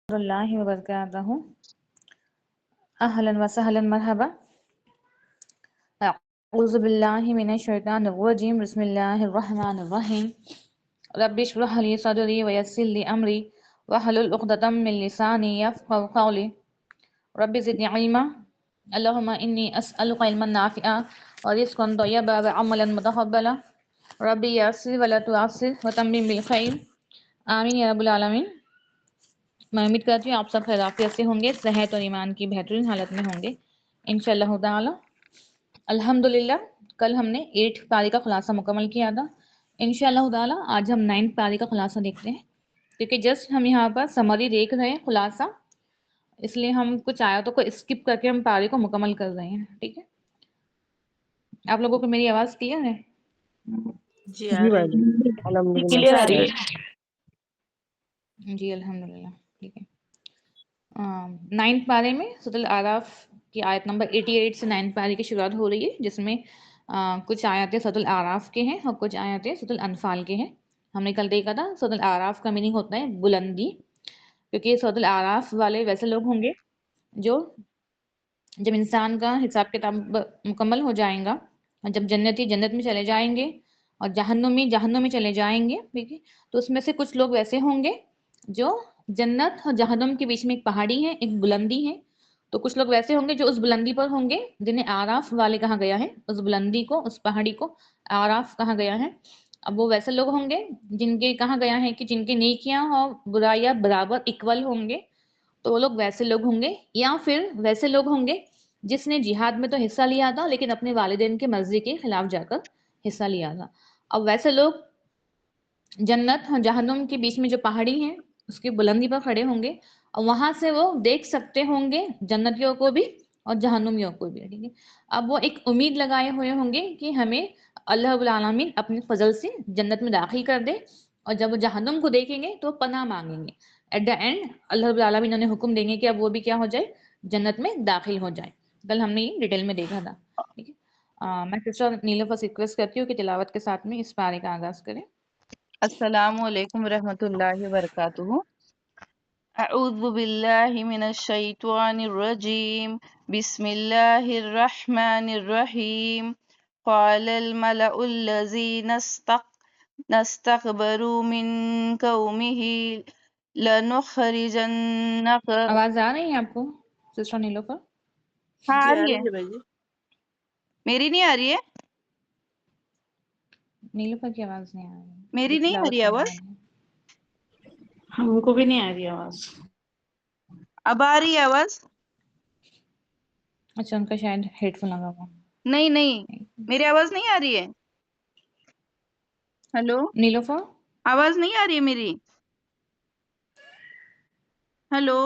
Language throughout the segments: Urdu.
اللہ وبرکاتہ. اہلا وسہلا مرحبا. اعوذ باللہ من الشیطان الرجیم. بسم اللہ الرحمن الرحیم. رب اشرح لی صدری ویسر لی امری واحلل عقدۃ من لسانی یفقهوا قولی. رب زدنی علما. اللہم انی اسألک علما نافعا ورزقا طیبا وعملا متقبلا. رب یسر ولا تعسر وتمم بالخیر. آمین یا رب العالمین. میں امید کرتی ہوں آپ سب خیر عافیت سے ہوں گے، صحت اور ایمان کی بہترین حالت میں ہوں گے انشاءاللہ تعالی. الحمدللہ کل ہم نے 8 پاری کا خلاصہ مکمل کیا تھا. انشاءاللہ تعالی آج ہم 9 پاری کا خلاصہ دیکھتے ہیں، کیونکہ جسٹ ہم یہاں پر سمری دیکھ رہے ہیں، خلاصہ، اس لیے ہم کچھ آیتوں کو اسکپ کر کے ہم پاری کو مکمل کر رہے ہیں. ٹھیک ہے، آپ لوگوں کو میری آواز کلیئر ہے؟ جی آ جی رہی بھائی جی الحمدللہ. کلیئر آ رہی ہے. جی الحمدللہ. ٹھیک ہے، 9 پارے میں سورۃ الاعراف کی آیت نمبر 88 سے 9 پارے کی شروعات ہو رہی ہے، جس میں کچھ آیتیں سورۃ الاعراف کے ہیں اور کچھ آیتیں سورۃ الانفال کے ہیں. ہم نے کل دیکھا تھا سورۃ الاعراف کا میننگ ہوتا ہے بلندی، کیونکہ سورۃ الاعراف والے ویسے لوگ ہوں گے جو جب انسان کا حساب کتاب مکمل ہو جائیں گا اور جب جنتی جنت میں چلے جائیں گے اور جہنمی جہنم میں چلے جائیں گے، ٹھیک ہے، تو اس میں سے کچھ لوگ ویسے ہوں گے جو جنت اور جہنم کے بیچ میں ایک پہاڑی ہے، ایک بلندی ہے. تو کچھ لوگ ویسے ہوں گے جو اس بلندی پر ہوں گے، جنہیں آراف والے کہا گیا ہے. اس بلندی کو، اس پہاڑی کو آراف کہا گیا ہے. اب وہ ویسے لوگ ہوں گے جن کے کہا گیا ہے کہ جن کے نیکیاں اور برائیاں برابر اکول ہوں گے، تو وہ لوگ ویسے لوگ ہوں گے. یا پھر ویسے لوگ ہوں گے جس نے جہاد میں تو حصہ لیا تھا لیکن اپنے والدین کے مرضی کے خلاف جا کر حصہ لیا تھا. اب ویسے لوگ جنت اور جہنم کے بیچ میں جو پہاڑی ہیں اس کی بلندی پر کھڑے ہوں گے اور وہاں سے وہ دیکھ سکتے ہوں گے جنتیوں کو بھی اور جہنمیوں کو بھی. ٹھیک ہے، اب وہ ایک امید لگائے ہوئے ہوں گے کہ ہمیں اللہ رب العالمین اپنے فضل سے جنت میں داخل کر دے، اور جب وہ جہنم کو دیکھیں گے تو پناہ مانگیں گے. ایٹ دا اینڈ اللہ رب العالمین انہیں حکم دیں گے کہ اب وہ بھی کیا ہو جائے، جنت میں داخل ہو جائے. کل ہم نے یہ ڈیٹیل میں دیکھا تھا. ٹھیک ہے، میں سسٹر نیلوفر سے ریکویسٹ کرتی ہوں کہ تلاوت کے ساتھ میں اس پارے کا آغاز کریں. السلام علیکم ورحمۃ اللہ وبرکاتہ. اعوذ باللہ من الشیطان الرجیم. بسم اللہ الرحمن الرحیم. قال الملأ الذین استكبروا من قومه لنخرجنك. آواز آ رہی ہے آپ کو سسٹر نیلوفر؟ ہاں جی آ آ رہی ہے. رہی ہے بھائی جی. میری نہیں آ رہی ہے؟ نیلوفر کی آواز نہیں آ رہی ہے، میری جب نہیں آ رہی تلاوت ہے نہیں آ آواز؟ رہی ہے. ہم کو بھی نہیں آ رہی آواز. اب آ رہی ہے آواز؟ اچھا، ان کا شاید ہیڈ فون لگا ہوا. نہیں میری آواز نہیں آ رہی ہے. ہلو، نیلوفر آواز نہیں آ رہی ہے میری؟ Hello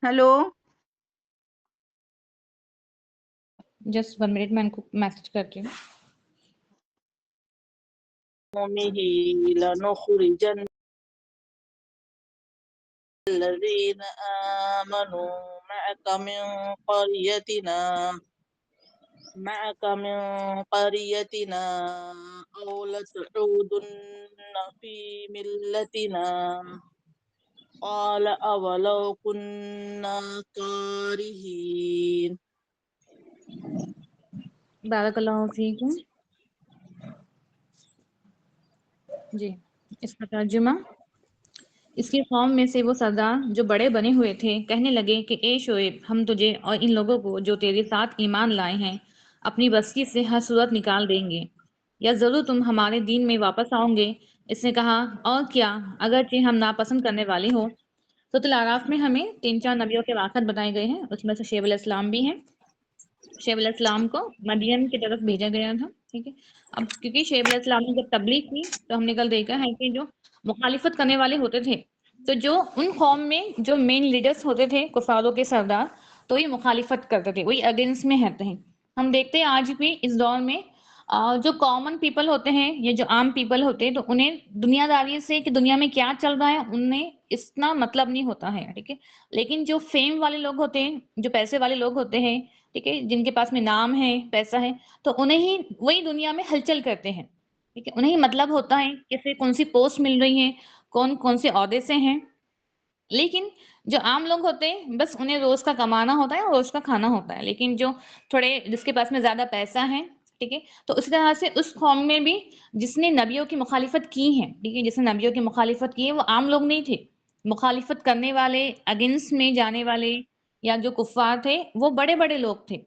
hello. جسٹ 1 منٹ، میں ان کو میسج کرتی ہوں. قومه لنخرجن الذين آمنوا معك من قريتنا أو لتعودن في ملتنا قال أولو كنا كارهين. بارک اللہ فیکم. جی، اس کا ترجمہ: اس کی قوم میں سے وہ سردار جو بڑے بنے ہوئے تھے کہنے لگے کہ اے شعیب، ہم تجھے اور ان لوگوں کو جو تیرے ساتھ ایمان لائے ہیں اپنی بستی سے ہر صورت نکال دیں گے، یا ضرور تم ہمارے دین میں واپس آؤ گے. اس نے کہا، اور کیا اگرچہ ہم ناپسند کرنے والے ہوں. سورۃ الاعراف میں ہمیں 3-4 نبیوں کے واقعات بتائے گئے ہیں، اس میں سے شعیب علیہ السلام بھی ہیں. شعیب علیہ السلام کو مدین کی طرف بھیجا گیا تھا. ٹھیک ہے، اب کیونکہ شعیب علیہ السلام نے جب تبلیغ کی تو ہم نے کل دیکھا ہے کہ جو مخالفت کرنے والے ہوتے تھے، تو جو ان قوم میں جو مین لیڈرز ہوتے تھے کفاروں کے سردار، تو یہ مخالفت کرتے تھے، وہی اگینسٹ میں رہتے ہیں. ہم دیکھتے ہیں آج بھی اس دور میں جو کامن پیپل ہوتے ہیں یا جو عام پیپل ہوتے ہیں، تو انہیں دنیا داری سے کہ دنیا میں کیا چل رہا ہے انہیں اتنا مطلب نہیں ہوتا ہے. ٹھیک ہے، لیکن جو فیم والے لوگ ہوتے ہیں، جو پیسے والے لوگ ہوتے ہیں، ٹھیک ہے، جن کے پاس میں نام ہے، پیسہ ہے، تو انہیں ہی وہی دنیا میں ہلچل کرتے ہیں. ٹھیک ہے، انہیں ہی مطلب ہوتا ہے کہ کون سی پوسٹ مل رہی ہے، کون سے عہدے سے ہیں. لیکن جو عام لوگ ہوتے ہیں بس انہیں روز کا کمانا ہوتا ہے اور روز کا کھانا ہوتا ہے، لیکن جو تھوڑے جس کے پاس میں زیادہ پیسہ ہے، ٹھیک ہے، تو اسی طرح سے اس قوم میں بھی جس نے نبیوں کی مخالفت کی ہے، ٹھیک ہے، جس نے نبیوں کی مخالفت کی ہے وہ عام لوگ نہیں تھے، مخالفت کرنے والے، اگینسٹ میں جانے والے یا جو کفار تھے وہ بڑے بڑے لوگ تھے،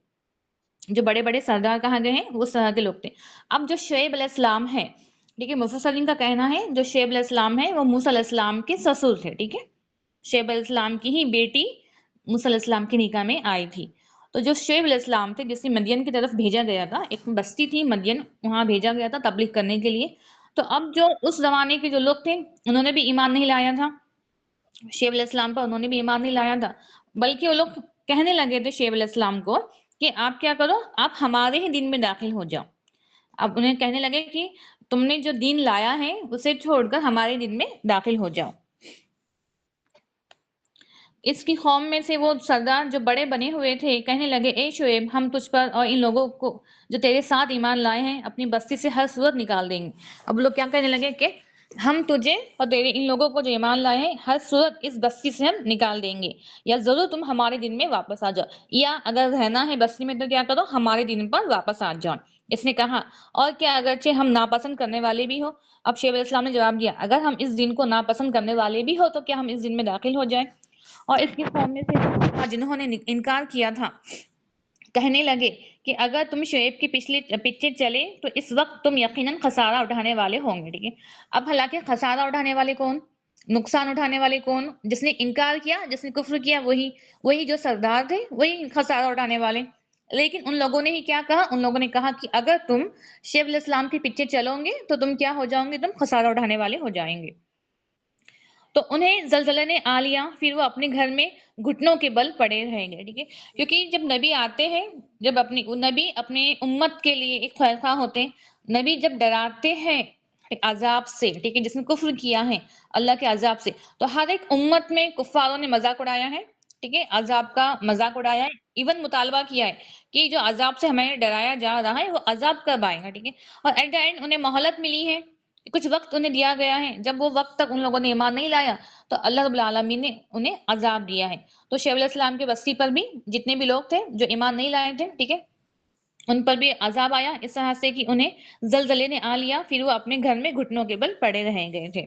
جو بڑے بڑے سردار کہا گئے ہیں وہ اس طرح کے لوگ تھے۔ اب جو شعیب علیہ السلام ہے، ٹھیک ہے، مفسرین کا کہنا ہے جو شعیب علیہ السلام ہے وہ موسیٰ علیہ السلام کے سسر تھے، ٹھیک ہے، شعیب علیہ السلام کی ہی بیٹی موسیٰ علیہ السلام کے نکاح میں آئی تھی۔ تو جو شعیب علیہ السلام تھے جسے مدین کی طرف بھیجا گیا تھا، ایک بستی تھی مدین، وہاں بھیجا گیا تھا تبلیغ کرنے کے لیے، تو اب جو اس زمانے کے جو لوگ تھے انہوں نے بھی ایمان نہیں لایا تھا شعیب علیہ السلام پر، انہوں نے بھی ایمان نہیں لایا تھا، بلکہ وہ لوگ کہنے لگے تھے شعیب علیہ السلام کو کہ آپ کیا کرو، آپ ہمارے ہی دین میں داخل ہو جاؤ۔ اب انہیں کہنے لگے کہ تم نے جو دین لایا ہے اسے چھوڑ کر ہمارے دین میں داخل ہو جاؤ۔ اس کی قوم میں سے وہ سردار جو بڑے بنے ہوئے تھے کہنے لگے اے شعیب، ہم تجھ پر اور ان لوگوں کو جو تیرے ساتھ ایمان لائے ہیں اپنی بستی سے ہر صورت نکال دیں گے۔ اب لوگ کیا کہنے لگے کہ ہم تجھے اور تیرے ان لوگوں کو جو ایمان لائے ہیں ہر صورت اس بستی سے ہم نکال دیں گے، یا ضرور تم ہمارے دین میں واپس آ جاؤ، یا اگر رہنا ہے بستی میں تو کیا کرو، ہمارے دین پر واپس آ جاؤ۔ اس نے کہا اور کیا اگرچہ ہم ناپسند کرنے والے بھی ہو؟ اب شعیب علیہ السلام نے جواب دیا اگر ہم اس دین کو ناپسند کرنے والے بھی ہو تو کیا ہم اس دین میں داخل ہو جائیں؟ اور اس کی قوم میں سے جنہوں نے انکار کیا تھا کہنے لگے کہ اگر تم شعیب کے پیچھے چلے تو اس وقت تم یقیناً خسارہ اٹھانے والے ہوں گے، ٹھیک ہے۔ اب حالانکہ خسارہ اٹھانے والے کون، نقصان اٹھانے والے کون، جس نے انکار کیا، جس نے کفر کیا، وہی جو سردار تھے وہی خسارہ اٹھانے والے۔ لیکن ان لوگوں نے ہی کیا کہا، ان لوگوں نے کہا کہ اگر تم شعیب علیہ السلام کے پیچھے چلو گے تو تم کیا ہو جاؤ گے، تم خسارہ اٹھانے والے ہو جائیں گے۔ تو انہیں زلزلے نے آ لیا، پھر وہ اپنے گھر میں گھٹنوں کے بل پڑے رہیں گے، ٹھیک ہے، کیونکہ جب نبی آتے ہیں، جب نبی اپنے امت کے لیے ایک خیر خواہ ہوتے ہیں، نبی جب ڈراتے ہیں عذاب سے، ٹھیک ہے، جس نے کفر کیا ہے اللہ کے عذاب سے، تو ہر ایک امت میں کفاروں نے مذاق اڑایا ہے، ٹھیک ہے، عذاب کا مذاق اڑایا ہے، ایون مطالبہ کیا ہے کہ جو عذاب سے ہمیں ڈرایا جا رہا ہے وہ عذاب کب آئے گا، ٹھیک ہے، اور ایٹ دا اینڈ انہیں مہلت ملی ہے، کچھ وقت انہیں دیا گیا ہے، جب وہ وقت تک ان لوگوں نے ایمان نہیں لایا تو اللہ رب العالمین نے انہیں عذاب دیا ہے۔ تو شعیب علیہ السلام کے بستی پر بھی جتنے بھی لوگ تھے جو ایمان نہیں لائے تھے، ٹھیک ہے، ان پر بھی عذاب آیا اس طرح سے کہ انہیں زلزلے نے آ لیا، پھر وہ اپنے گھر میں گھٹنوں کے بل پڑے رہ گئے تھے۔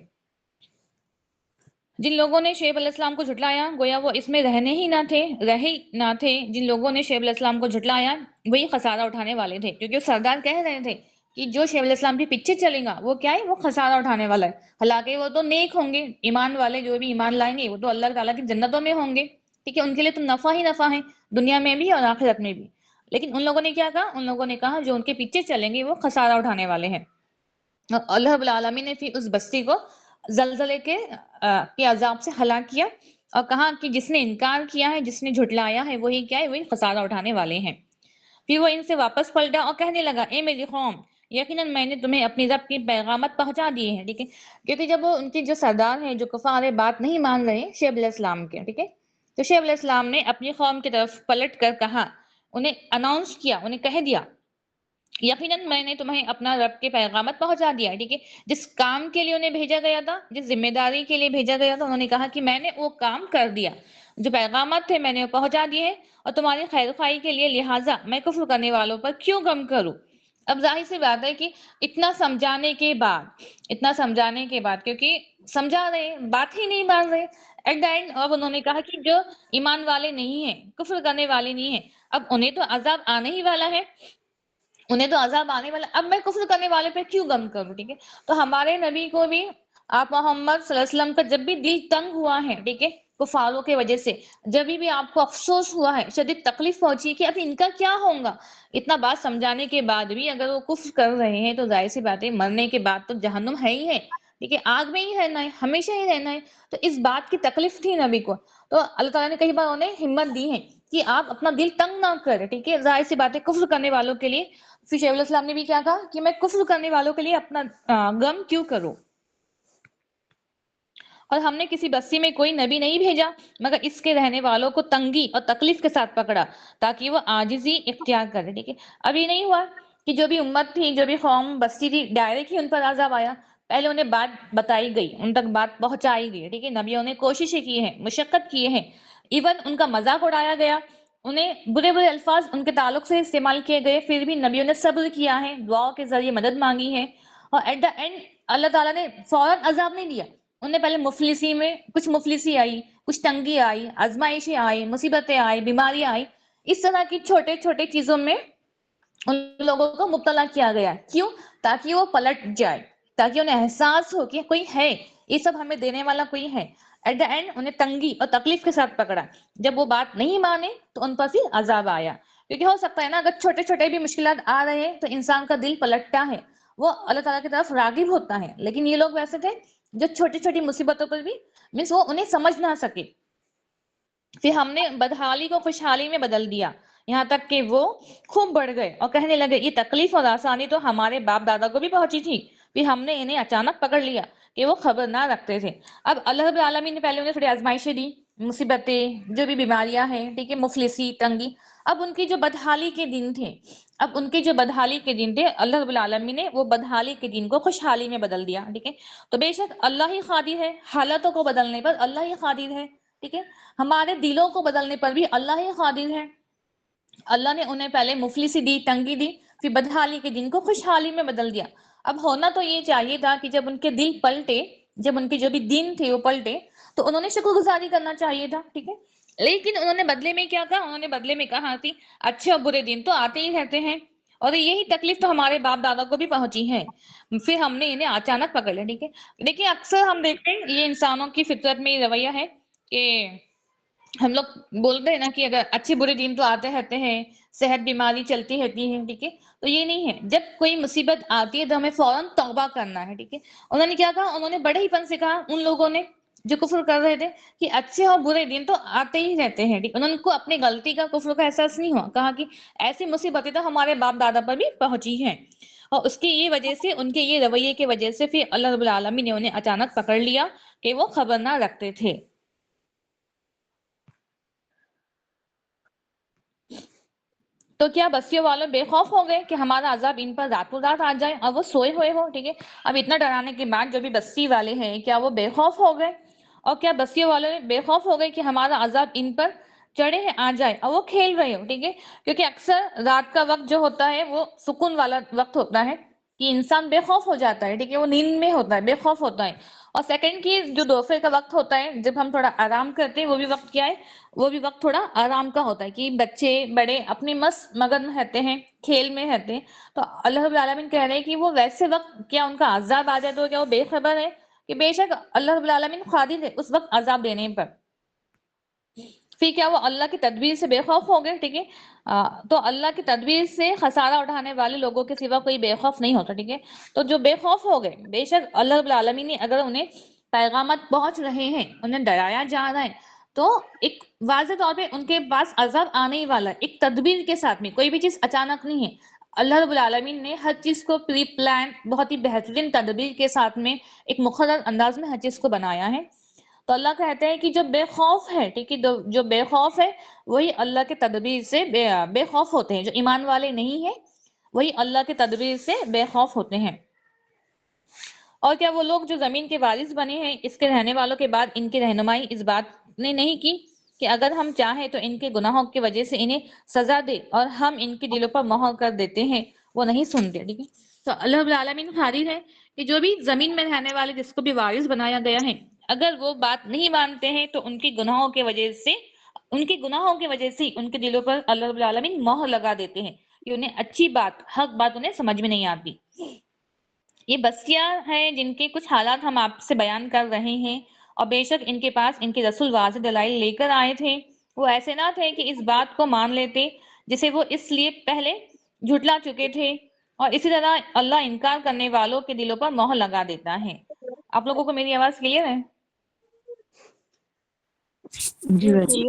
جن لوگوں نے شعیب علیہ السلام کو جھٹلایا گویا وہ اس میں رہے ہی نہ تھے، جن لوگوں نے شعیب علیہ السلام کو جھٹلایا وہی خسارہ اٹھانے والے تھے، کیونکہ وہ سردار کہہ رہے تھے کہ جو شعیب علیہ السلام کے پیچھے چلے گا وہ کیا ہے، وہ خسارہ اٹھانے والا ہے، حالانکہ وہ تو نیک ہوں گے، ایمان والے جو بھی ایمان لائیں گے وہ تو اللہ تعالیٰ کی جنتوں میں ہوں گے، ٹھیک ہے، ان کے لیے تو نفع ہی نفع ہے دنیا میں بھی اور آخرت میں بھی۔ لیکن ان لوگوں نے کیا کہا، ان لوگوں نے کہا جو ان کے پیچھے چلیں گے وہ خسارہ اٹھانے والے ہیں۔ اللہ رب العالمین نے پھر اس بستی کو زلزلے کے عذاب سے ہلاک کیا اور کہا کہ جس نے انکار کیا ہے، جس نے جھٹلایا ہے وہی کیا ہے، وہی خسارہ اٹھانے والے ہیں۔ پھر وہ ان سے واپس پلٹا اور کہنے لگا اے میری قوم، یقیناً میں نے تمہیں اپنی رب کی پیغامات پہنچا دیے ہیں، ٹھیک ہے، کیونکہ جب وہ ان کے جو سردار ہیں جو کفار بات نہیں مان رہے شعیب علیہ السلام کے، ٹھیک ہے، تو شعیب علیہ السلام نے اپنی قوم کی طرف پلٹ کر کہا، انہیں اناؤنس کیا، انہیں کہہ دیا یقیناً میں نے تمہیں اپنا رب کے پیغامات پہنچا دیا ہے، ٹھیک ہے، جس کام کے لیے انہیں بھیجا گیا تھا، جس ذمہ داری کے لیے بھیجا گیا تھا، انہوں نے کہا کہ میں نے وہ کام کر دیا، جو پیغامات تھے میں نے وہ پہنچا دیے ہیں اور تمہاری خیر خواہی کے لیے، لہٰذا میں کفر کرنے والوں پر کیوں غم کروں۔ اب ظاہر سی بات ہے کہ اتنا سمجھانے کے بعد کیونکہ سمجھا رہے بات ہی نہیں مان رہے، ایٹ دا اینڈ اب انہوں نے کہا کہ جو ایمان والے نہیں ہیں، کفر کرنے والے نہیں ہیں، اب انہیں تو عذاب آنے ہی والا ہے، اب میں کفر کرنے والے پہ کیوں غم کروں، ٹھیک ہے۔ تو ہمارے نبی کو بھی، آپ محمد صلی اللہ علیہ وسلم کا جب بھی دل تنگ ہوا ہے، ٹھیک ہے، کفاروں کی وجہ سے، جب بھی آپ کو افسوس ہوا ہے، شدید تکلیف پہنچی کہ اب ان کا کیا ہوگا، اتنا بات سمجھانے کے بعد بھی اگر وہ کفر کر رہے ہیں تو ظاہر سی بات ہے مرنے کے بعد تو جہنم ہے ہی ہے، ٹھیک ہے، آگ میں ہی رہنا ہے، ہمیشہ ہی رہنا ہے، تو اس بات کی تکلیف تھی نبی کو، تو اللہ تعالیٰ نے کئی بار انہیں ہمت دی ہے کہ آپ اپنا دل تنگ نہ کریں، ٹھیک ہے، ظاہر سی بات ہے کفر کرنے والوں کے لیے، پھر شعیب علیہ السلام نے بھی کیا کہا کہ میں کفر کرنے والوں کے لیے اپنا غم کیوں کروں، اور ہم نے کسی بستی میں کوئی نبی نہیں بھیجا مگر اس کے رہنے والوں کو تنگی اور تکلیف کے ساتھ پکڑا تاکہ وہ عاجزی اختیار کرے، ٹھیک ہے، اب یہ نہیں ہوا کہ جو بھی امت تھی، جو بھی قوم بستی تھی، ڈائریکٹ ہی ان پر عذاب آیا، پہلے انہیں بات بتائی گئی، ان تک بات پہنچائی گئی، ٹھیک ہے، نبیوں نے کوششیں کی ہیں، مشقت کی ہے، ایون ان کا مذاق اڑایا گیا، انہیں برے برے الفاظ ان کے تعلق سے استعمال کیے گئے، پھر بھی نبیوں نے صبر کیا ہے، دعاؤں کے ذریعے مدد مانگی ہے، اور ایٹ دا اینڈ اللہ تعالیٰ نے فوراً عذاب نہیں دیا، انہیں پہلے مفلسی میں کچھ مفلسی آئی، کچھ تنگی آئی، آزمائشیں آئی، مصیبتیں آئی، بیماریاں آئی، اس طرح کی چھوٹے چھوٹے چیزوں میں ان لوگوں کو مبتلا کیا گیا. کیوں؟ تاکہ وہ پلٹ جائے، تاکہ انہیں احساس ہو کہ کوئی ہے، یہ سب ہمیں دینے والا کوئی ہے. ایٹ دا اینڈ انہیں تنگی اور تکلیف کے ساتھ پکڑا، جب وہ بات نہیں مانے تو ان پر پھر عذاب آیا. کیونکہ ہو سکتا ہے نا، اگر چھوٹے چھوٹے بھی مشکلات آ رہے ہیں تو انسان کا دل پلٹتا ہے، وہ اللہ تعالیٰ کی طرف راغب ہوتا ہے. لیکن یہ لوگ ویسے تھے جو چھوٹی چھوٹی مصیبتوں پر بھی مینس وہ انہیں سمجھ نہ سکے. پھر ہم نے بدحالی کو خوشحالی میں بدل دیا، یہاں تک کہ وہ خوب بڑھ گئے اور کہنے لگے یہ تکلیف اور آسانی تو ہمارے باپ دادا کو بھی پہنچی تھی، پھر ہم نے انہیں اچانک پکڑ لیا کہ وہ خبر نہ رکھتے تھے. اب اللہ رب العالمین نے پہلے انہیں تھوڑی آزمائشیں دی، مصیبتیں، جو بھی بیماریاں ہیں، ٹھیک ہے، مفلسی، تنگی. اب ان کی جو بدحالی کے دن تھے، اللہ رب العالمین نے وہ بدحالی کے دن کو خوشحالی میں بدل دیا. ٹھیک ہے، تو بے شک اللہ ہی قادر ہے، حالتوں کو بدلنے پر اللہ ہی قادر ہے. ٹھیک ہے، ہمارے دلوں کو بدلنے پر بھی اللہ ہی قادر ہے. اللہ نے انہیں پہلے مفلسی دی، تنگی دی، پھر بدحالی کے دن کو خوشحالی میں بدل دیا. اب ہونا تو یہ چاہیے تھا کہ جب ان کے دل پلٹے، جب ان کے جو بھی دن تھے وہ پلٹے، تو انہوں نے شکر گزاری کرنا چاہیے تھا. ٹھیک ہے، لیکن انہوں نے بدلے میں کیا کہا؟ انہوں نے بدلے میں کہا کہ اچھے اور برے دن تو آتے ہی رہتے ہیں، اور یہی تکلیف تو ہمارے باپ دادا کو بھی پہنچی ہے، پھر ہم نے انہیں اچانک پکڑ لیا. ٹھیک ہے، دیکھیے اکثر ہم دیکھتے ہیں یہ انسانوں کی فطرت میں یہ رویہ ہے کہ ہم لوگ بولتے ہیں نا کہ اگر اچھے برے دن تو آتے رہتے ہیں، صحت بیماری چلتی رہتی ہے. ٹھیک ہے، تو یہ نہیں ہے، جب کوئی مصیبت آتی ہے تو ہمیں فوراً توبہ کرنا ہے. ٹھیک ہے، انہوں نے کیا کہا؟ انہوں نے بڑے ہی پن سے کہا، ان لوگوں نے جو کفر کر رہے تھے، کہ اچھے اور برے دن تو آتے ہی رہتے ہیں. انہوں کو اپنی غلطی کا، کفر کا احساس نہیں ہوا. کہا کہ ایسی مصیبتیں تو ہمارے باپ دادا پر بھی پہنچی ہیں، اور اس کی یہ وجہ سے، ان کے یہ رویے کی وجہ سے پھر اللہ رب العالمین نے انہیں اچانک پکڑ لیا کہ وہ خبر نہ رکھتے تھے. تو کیا بستیوں والوں بے خوف ہو گئے کہ ہمارا عذاب ان پر راتوں رات آ جائے اور وہ سوئے ہوئے ہو؟ ٹھیک ہے، اب اتنا ڈرانے کے بعد جو بھی بستی والے ہیں، کیا وہ بے خوف ہو گئے؟ اور کیا بستیوں والے بے خوف ہو گئے کہ ہمارا عذاب ان پر چڑھے ہیں، آ جائے، اور وہ کھیل رہے ہو؟ ٹھیک ہے، کیونکہ اکثر رات کا وقت جو ہوتا ہے وہ سکون والا وقت ہوتا ہے کہ انسان بے خوف ہو جاتا ہے. ٹھیک ہے، وہ نیند میں ہوتا ہے، بے خوف ہوتا ہے. اور سیکنڈ کی جو دوپہر کا وقت ہوتا ہے، جب ہم تھوڑا آرام کرتے ہیں، وہ بھی وقت کیا ہے؟ وہ بھی وقت تھوڑا آرام کا ہوتا ہے کہ بچے بڑے اپنے مست مگن رہتے ہیں، کھیل میں رہتے ہیں. تو اللہ رب العالمین کہہ رہے ہیں کہ وہ ویسے وقت کیا ان کا عذاب آ جائے تو کیا وہ بے خبر ہے؟ کہ بے شک اللہ رب العالمین قادر ہے اس وقت عذاب دینے پر. پھر کیا وہ اللہ کی تدبیر سے بے خوف ہو گئے؟ ٹھیک ہے، تو اللہ کی تدبیر سے خسارہ اٹھانے والے لوگوں کے سوا کوئی بے خوف نہیں ہوتا. ٹھیک ہے، تو جو بے خوف ہو گئے، بے شک اللہ رب العالمین نے اگر انہیں پیغامات پہنچ رہے ہیں، انہیں ڈرایا جا رہا ہے، تو ایک واضح طور پہ ان کے پاس عذاب آنے ہی والا ہے، ایک تدبیر کے ساتھ میں. کوئی بھی چیز اچانک نہیں ہے، اللہ رب العالمین نے ہر چیز کو پری پلان، بہت ہی بہترین تدبیر کے ساتھ میں، ایک مقرر انداز میں ہر چیز کو بنایا ہے. تو اللہ کہتے ہیں کہ جو بے خوف ہے، ٹھیک ہے، جو بے خوف ہے وہی اللہ کے تدبیر سے بے خوف ہوتے ہیں. جو ایمان والے نہیں ہیں وہی اللہ کے تدبیر سے بے خوف ہوتے ہیں. اور کیا وہ لوگ جو زمین کے وارث بنے ہیں، اس کے رہنے والوں کے بعد ان کی رہنمائی اس بات نے نہیں کی کہ اگر ہم چاہیں تو ان کے گناہوں کی وجہ سے انہیں سزا دے اور ہم ان کے دلوں پر مہر کر دیتے ہیں، وہ نہیں سنتے. ٹھیک ہے، تو اللہ رب العالمین قادر ہے کہ جو بھی زمین میں رہنے والے جس کو بھی وارث بنایا گیا ہے، اگر وہ بات نہیں مانتے ہیں تو ان کے گناہوں کی وجہ سے ان کے دلوں پر اللہ رب العالمین مہر لگا دیتے ہیں کہ انہیں اچھی بات، حق بات انہیں سمجھ میں نہیں آتی. یہ بستیاں ہیں جن کے کچھ حالات ہم آپ سے بیان کر رہے ہیں، اور بے شک ان کے پاس ان کے رسول واضح دلائل لے کر آئے تھے. وہ ایسے نہ تھے کہ اس بات کو مان لیتے جسے وہ اس لیے پہلے جھٹلا چکے تھے، اور اسی طرح اللہ انکار کرنے والوں کے دلوں پر مہر لگا دیتا ہے. آپ لوگوں کو میری آواز کلیئر ہے؟ جی بچی.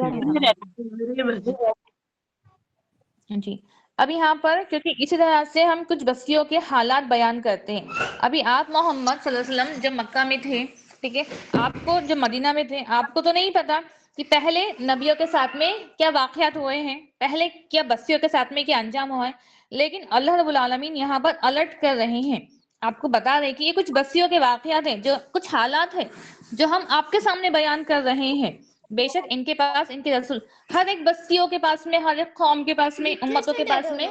جی، اب یہاں پر کیونکہ اسی طرح سے ہم کچھ بستیوں کے حالات بیان کرتے ہیں. ابھی آپ محمد صلی اللہ علیہ وسلم جب مکہ میں تھے، ٹھیک ہے، آپ کو جو مدینہ میں تھے، آپ کو تو نہیں پتا کہ پہلے نبیوں کے ساتھ میں کیا واقعات ہوئے ہیں، پہلے کیا بستیوں کے ساتھ میں کیا انجام ہوا ہے. لیکن اللہ رب العالمین یہاں پر الرٹ کر رہے ہیں آپ کو بتا رہے کہ یہ کچھ بستیوں کے واقعات ہیں، جو کچھ حالات ہیں جو ہم آپ کے سامنے بیان کر رہے ہیں. بے شک ان کے پاس ان کے رسول، ہر ایک بستیوں کے پاس میں، ہر ایک قوم کے پاس میں، امتوں کے پاس میں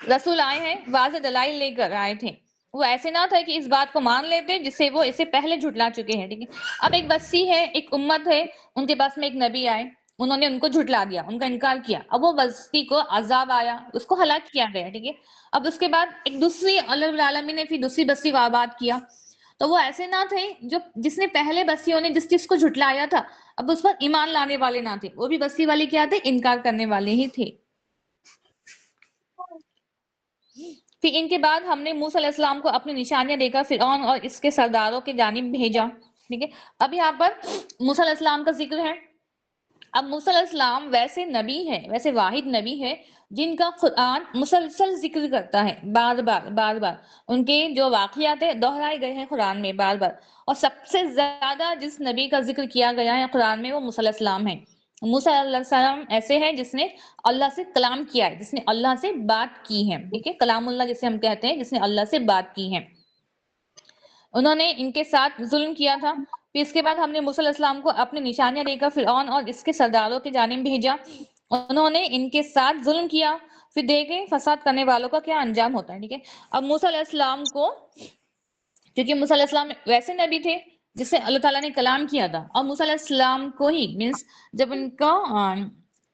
رسول آئے ہیں، واضح دلائل لے کر آئے تھے. وہ ایسے نہ تھا کہ اس بات کو مان لیتے جس سے وہ اسے پہلے جھٹلا چکے ہیں. ٹھیک ہے، اب ایک بستی ہے، ایک امت ہے، ان کے پاس میں ایک نبی آئے، انہوں نے ان کو جھٹلا دیا، ان کا انکار کیا. اب وہ بستی کو عذاب آیا، اس کو ہلاک کیا گیا. ٹھیک ہے، اب اس کے بعد ایک دوسری اللہ رب العالمین نے پھر دوسری بستی کو آباد کیا. تو وہ ایسے نہ تھے جو جس نے پہلے بستیوں نے جس چیز کو جھٹلایا تھا اب اس پر ایمان لانے والے نہ تھے، وہ بھی بستی والے کیا تھے؟ انکار کرنے والے ہی تھے. پھر ان کے بعد ہم نے موسیٰ علیہ السلام کو اپنی نشانیاں دے کر فرعون اور اس کے سرداروں کی جانب بھیجا. ٹھیک ہے، اب یہاں پر موسیٰ علیہ السلام کا ذکر ہے. اب موسیٰ علیہ السلام ویسے نبی ہے، ویسے واحد نبی ہے جن کا قرآن مسلسل ذکر کرتا ہے، بار بار ان کے جو واقعات ہیں دہرائے گئے ہیں قرآن میں بار بار. اور سب سے زیادہ جس نبی کا ذکر کیا گیا ہے قرآن میں وہ موسیٰ علیہ السلام ہے. موسیٰ علیہ السلام ایسے ہیں جس نے اللہ سے کلام کیا ہے، جس نے اللہ سے بات کی ہے. ٹھیک ہے، کلام اللہ جسے ہم کہتے ہیں، جس نے اللہ سے بات کی ہے. انہوں نے ان کے ساتھ ظلم کیا تھا. پھر اس کے بعد ہم نے موسیٰ علیہ السلام کو اپنی نشانیاں دے کر فرعون اور اس کے سرداروں کی جانب بھیجا. انہوں نے ان کے ساتھ ظلم کیا. پھر دیکھیں فساد کرنے والوں کا کیا انجام ہوتا ہے. ٹھیک ہے، اب موسیٰ علیہ السلام کو، کیونکہ موسیٰ علیہ السلام ویسے نبی تھے جس سے اللہ تعالیٰ نے کلام کیا تھا، اور موسیٰ علیہ السلام کو ہی مینس جب ان کا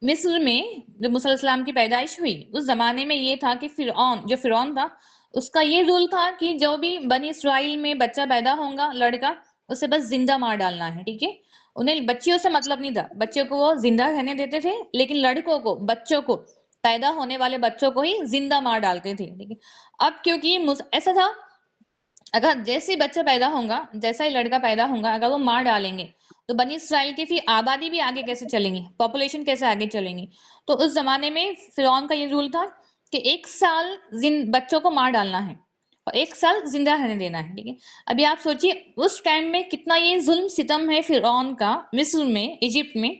مصر میں جب موسیٰ علیہ السلام کی پیدائش ہوئی اس زمانے میں یہ تھا کہ فرعون تھا، اس کا یہ رول تھا کہ جو بھی بنی اسرائیل میں بچہ پیدا ہوگا لڑکا، اسے بس زندہ مار ڈالنا ہے. ٹھیک ہے، انہیں بچیوں سے مطلب نہیں تھا، بچوں کو وہ زندہ رہنے دیتے تھے، لیکن لڑکوں کو، بچوں کو، پیدا ہونے والے بچوں کو ہی زندہ مار ڈالتے تھے. ٹھیک ہے، اب کیونکہ ایسا تھا اگر جیسے بچہ پیدا ہوگا، جیسا ہی لڑکا پیدا ہوگا، اگر وہ مار ڈالیں گے تو بنی اسرائیل کی پھر آبادی بھی آگے کیسے چلیں گی، پاپولیشن کیسے آگے چلیں گی. تو اس زمانے میں فرعون کا یہ رول تھا کہ 1 سال بچوں کو مار ڈالنا ہے اور 1 سال زندہ رہنے دینا ہے. ٹھیک ہے، ابھی آپ سوچیے اس ٹائم میں کتنا یہ ظلم ستم ہے فرعون کا مصر میں، ایجپٹ میں،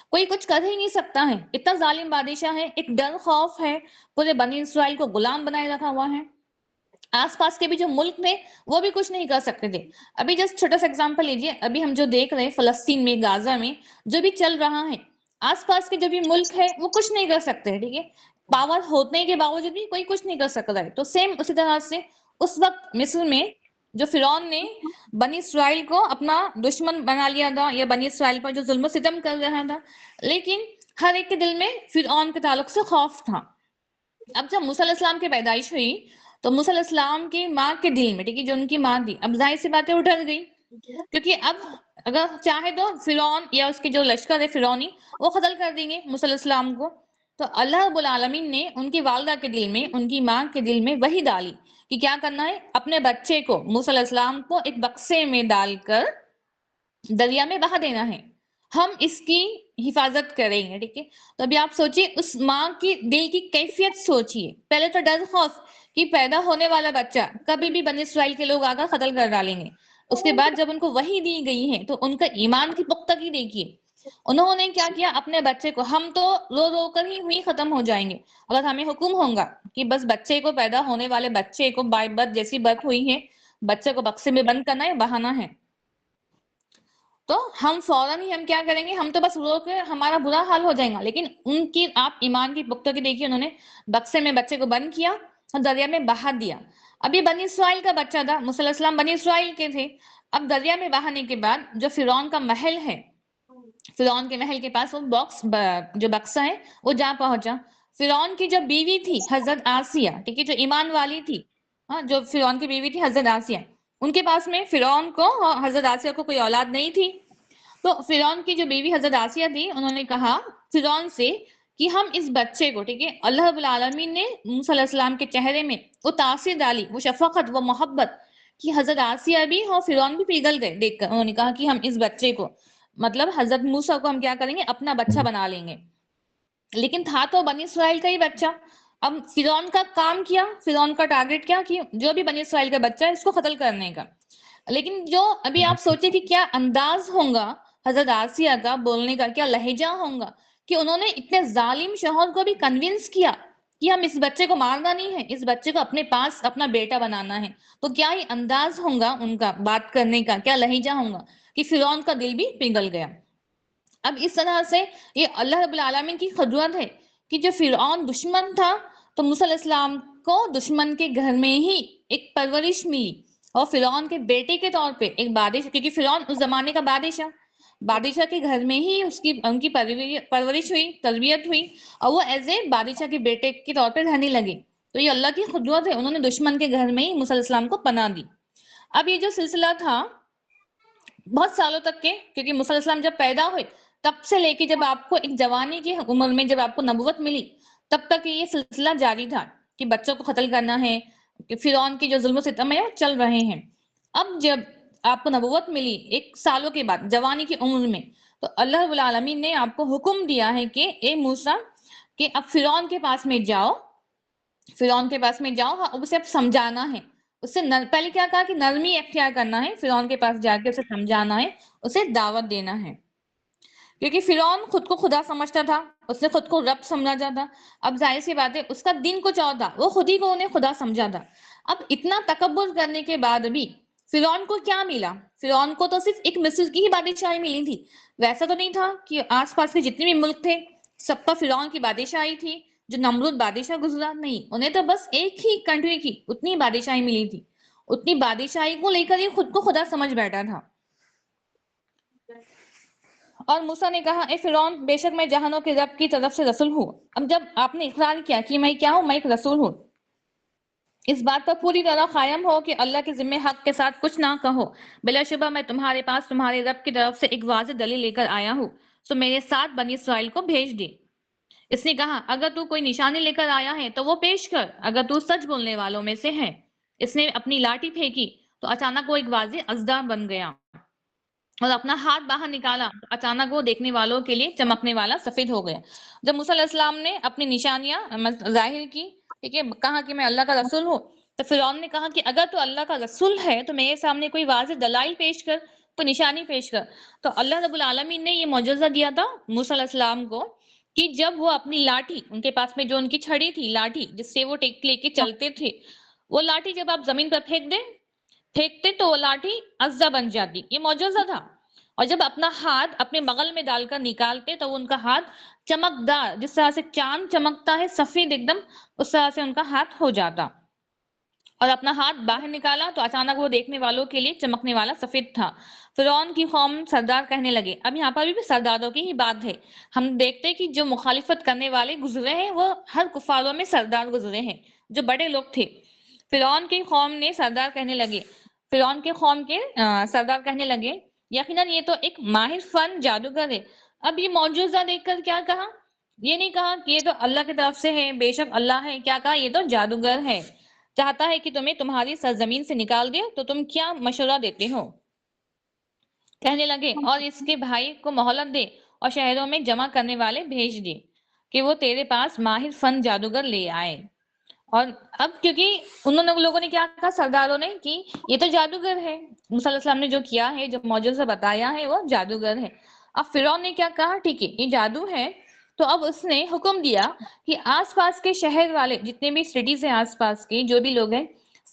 کوئی کچھ کر ہی نہیں سکتا ہے، اتنا ظالم بادشاہ ہے. ایک ڈر خوف ہے، پورے بنی اسرائیل کو غلام بنائے رکھا ہوا ہے. آس پاس کے بھی جو ملک تھے وہ بھی کچھ نہیں کر سکتے تھے. ابھی جسٹ چھوٹا سا ایگزامپل لیجیے، ابھی ہم جو دیکھ رہے ہیں فلسطین میں، غزہ میں جو بھی چل رہا ہے، آس پاس کے جو بھی ملک ہے وہ کچھ نہیں کر سکتے. ٹھیک ہے، پاور ہونے کے باوجود بھی کوئی کچھ نہیں کر سکتا ہے. تو سیم اسی طرح سے اس وقت مصر میں جو فرعون نے بنی اسرائیل کو اپنا دشمن بنا لیا تھا، یا بنی اسرائیل پر جو ظلم و ستم کر رہا تھا، لیکن ہر ایک کے دل میں فرعون کے تعلق سے خوف تھا. اب جب موسیٰ علیہ السلام کی پیدائش ہوئی تو موسیٰ علیہ السلام کی ماں کے دل میں، ٹھیک ہے، جو ان کی ماں تھی، اب ظاہر سی باتیں وہ ڈر گئی، کیونکہ اب اگر چاہے تو فرعون یا اس کے جو لشکر ہے فرعونی وہ قتل کر دیں گے موسیٰ علیہ السلام کو. تو اللہ رب العالمین نے ان کی والدہ کے دل میں، ان کی ماں کے دل میں وحی ڈالی کہ کیا کرنا ہے، اپنے بچے کو موسیٰ علیہ السلام کو ایک بکسے میں ڈال کر دریا میں بہا دینا ہے، ہم اس کی حفاظت کریں گے. ٹھیک ہے، تو ابھی آپ سوچیے اس ماں کی دل کی کیفیت سوچیے. پہلے تو ڈر خوف کہ پیدا ہونے والا بچہ کبھی بھی بنی اسرائیل کے لوگ آ کر قتل کر ڈالیں گے. اس کے بعد جب ان کو وحی دی گئی ہے تو ان کا ایمان کی پختگی دیکھیے. انہوں نے کیا کیا، اپنے بچے کو، ہم تو رو رو کر ہی ہوئی ختم ہو جائیں گے اگر ہمیں حکم ہوگا کہ بس بچے کو، پیدا ہونے والے بچے کو، بائی برتھ جیسی برتھ ہوئی ہے، بچے کو بکسے میں بند کرنا ہے، بہانا ہے، تو ہم فوراً ہی ہم کیا کریں گے، ہم تو بس رو کے ہمارا برا حال ہو جائے گا. لیکن ان کی آپ ایمان کی پختگی دیکھیے، انہوں نے بکسے میں بچے کو بند کیا اور دریا میں بہا دیا. اب یہ بنی اسرائیل کا بچہ تھا، موسیٰ علیہ السلام بنی اسرائیل کے تھے. اب دریا میں بہانے کے بعد جو فرعون کا محل ہے، فرعون کے محل کے پاس وہ جو بکسہ ہے وہ جا پہنچا. فرعون کی جو بیوی تھی حضرت آسیہ، ٹھیک ہے، جو ایمان والی تھی، جو فرعون کی بیوی تھی حضرت آسیہ، ان کے پاس میں فرعون کو اور حضرت آسیہ کو کوئی اولاد نہیں تھی. تو فرعون کی جو بیوی حضرت آسیہ تھی، انہوں نے کہا فرعون سے کہ ہم اس بچے کو، ٹھیک ہے، اللہ رب العالمین نے موسیٰ علیہ السلام کے چہرے میں وہ تاثیر ڈالی، وہ شفقت، وہ محبت، کہ حضرت آسیہ بھی اور فرعون بھی پگھل گئے دیکھ کر. انہوں نے کہا کہ ہم اس بچے کو، مطلب حضرت موسیٰ کو ہم کیا کریں گے، اپنا بچہ بنا لیں گے. لیکن تھا تو بنی اسرائیل کا ہی بچہ. اب فرعون کا کام کیا، فرعون کا ٹارگٹ کیا کہ جو بھی بنی اسرائیل کا بچہ ہے اس کو قتل کرنے کا. لیکن جو ابھی آپ سوچے کہ کیا انداز ہوگا حضرت آسیہ کا بولنے کا، کیا لہجہ ہوگا کہ انہوں نے اتنے ظالم شوہر کو بھی کنونس کیا کہ ہم اس بچے کو مارنا نہیں ہے، اس بچے کو اپنے پاس اپنا بیٹا بنانا ہے. تو کیا یہ انداز ہوگا ان کا بات کرنے کا، کیا لہجہ ہوگا کہ فرعون کا دل بھی پگھل گیا. اب اس طرح سے یہ اللہ رب العالمین کی قدرت ہے کہ جو فرعون دشمن تھا تو موسیٰ علیہ السلام کو دشمن کے گھر میں ہی ایک پرورش ملی، اور فرعون کے بیٹے کے طور پہ ایک بادشاہ، کیونکہ فرعون اس زمانے کا بادشاہ کے گھر میں ہی ان کی پرورش ہوئی، تربیت ہوئی، اور وہ ایز اے بادشاہ کے بیٹے کے طور پہ رہنے لگے. تو یہ اللہ کی قدرت ہے، انہوں نے دشمن کے گھر میں ہی موسیٰ علیہ السلام کو پناہ دی. اب یہ جو سلسلہ تھا بہت سالوں تک کے، کیونکہ موسیٰ علیہ السلام جب پیدا ہوئے تب سے لے کے جب آپ کو ایک جوانی کی عمر میں جب آپ کو نبوت ملی تب تک یہ سلسلہ جاری تھا کہ بچوں کو قتل کرنا ہے، کہ فرعون کی جو ظلم و ستم ہے وہ چل رہے ہیں. اب جب آپ کو نبوت ملی ایک سالوں کے بعد جوانی کی عمر میں، تو اللہ رب العالمین نے آپ کو حکم دیا ہے کہ اے موسیٰ کہ اب فرعون کے پاس میں جاؤ، اسے اب سمجھانا ہے. اس سے پہلے کیا کہا کہ نرمی اختیار کرنا ہے، فرعون کے پاس جا کے اسے سمجھانا ہے، اسے دعوت دینا ہے. کیونکہ فرعون خود کو خدا سمجھتا تھا، اس نے خود کو رب سمجھا تھا. اب ظاہر سی بات ہے اس کا دین کچھ اور تھا، وہ خود ہی کو انہیں خدا سمجھا تھا. اب اتنا تکبر کرنے کے بعد بھی فرعون کو کیا ملا؟ فرعون کو تو صرف ایک مصر کی ہی بادشاہی ملی تھی. ویسا تو نہیں تھا کہ آس پاس کے جتنے بھی ملک تھے سب پر فرعون کی بادشاہی تھی، جو نمرود بادشاہ گزرا. نہیں، انہیں تو بس ایک ہی کنٹری کی اتنی بادشاہی ملی تھی. اتنی بادشاہی کو لے کر یہ خود کو خدا سمجھ بیٹھا تھا. اور موسیٰ نے کہا اے فرعون، بے شک میں جہانوں کے رب کی طرف سے رسول ہوں. اب جب آپ نے اقرار کیا کہ میں کیا ہوں، میں ایک رسول ہوں، اس بات پر پوری طرح قائم ہو کہ اللہ کے ذمہ حق کے ساتھ کچھ نہ کہو. بلا شبہ میں تمہارے پاس تمہارے رب کی طرف سے ایک واضح دلیل لے کر آیا ہوں، سو میرے ساتھ بنی اسرائیل کو بھیج دے. اس نے کہا اگر تو کوئی نشانی لے کر آیا ہے تو وہ پیش کر، اگر تو سچ بولنے والوں میں سے ہے. اس نے اپنی لاٹھی پھینکی تو اچانک وہ ایک واضح اژدہا بن گیا، اور اپنا ہاتھ باہر نکالا تو اچانک وہ دیکھنے والوں کے لیے چمکنے والا سفید ہو گیا. جب موسیٰ علیہ السلام نے اپنی نشانیاں ظاہر کی، ٹھیک ہے، کہا کہ میں اللہ کا رسول ہوں، تو فرعون نے کہا کہ اگر تو اللہ کا رسول ہے تو میرے سامنے کوئی واضح دلائل پیش کر، کوئی نشانی پیش کر. تو اللہ رب العالمین نے یہ معجزہ دیا تھا موسیٰ علیہ السلام کو کہ جب وہ اپنی لاٹھی، ان کے پاس میں جو ان کی چھڑی تھی، لاٹھی جس سے وہ ٹیک لے کے چلتے تھے، وہ لاٹھی جب آپ زمین پر پھینکتے تو وہ لاٹھی اژدہا بن جاتی. یہ معجزہ تھا. اور جب اپنا ہاتھ اپنے بغل میں ڈال کر نکالتے تو ان کا ہاتھ چمکدار، جس طرح سے چاند چمکتا ہے سفید ایک دم، اس طرح سے ان کا ہاتھ ہو جاتا. اور اپنا ہاتھ باہر نکالا تو اچانک وہ دیکھنے والوں کے لیے چمکنے والا سفید تھا. فرعون کی قوم سردار کہنے لگے، اب یہاں پر بھی سرداروں کی ہی بات ہے. ہم دیکھتے کہ جو مخالفت کرنے والے گزرے ہیں وہ ہر کفاروں میں سردار گزرے ہیں، جو بڑے لوگ تھے. فرعون کی قوم نے سردار کہنے لگے، فرعون کے قوم کے سردار کہنے لگے یقیناً یہ تو ایک ماہر فن جادوگر ہے. اب یہ معجزہ دیکھ کر کیا کہا؟ یہ نہیں کہا کہ یہ تو اللہ کی طرف سے ہے، بے شک اللہ ہے. کیا کہا؟ یہ تو جادوگر ہے، چاہتا ہے کہ تمہیں تمہاری سرزمین سے نکال دے، تو تم کیا مشورہ دیتے ہو؟ کہنے لگے اور اس کے بھائی کو مہلت دے اور شہروں میں جمع کرنے والے بھیج دے کہ وہ تیرے پاس ماہر فن جادوگر لے آئے. اور اب کیونکہ انہوں نے لوگوں نے کیا کہا، سرداروں نے، کہ یہ تو جادوگر ہے، موسیٰ علیہ السلام نے جو کیا ہے، جو معجزہ بتایا ہے، وہ جادوگر ہے. اب فرعون نے کیا کہا، ٹھیک ہے یہ جادو ہے. تو اب اس نے حکم دیا کہ آس پاس کے شہر والے جتنے بھی سٹیز ہیں، آس پاس کے جو بھی لوگ ہیں،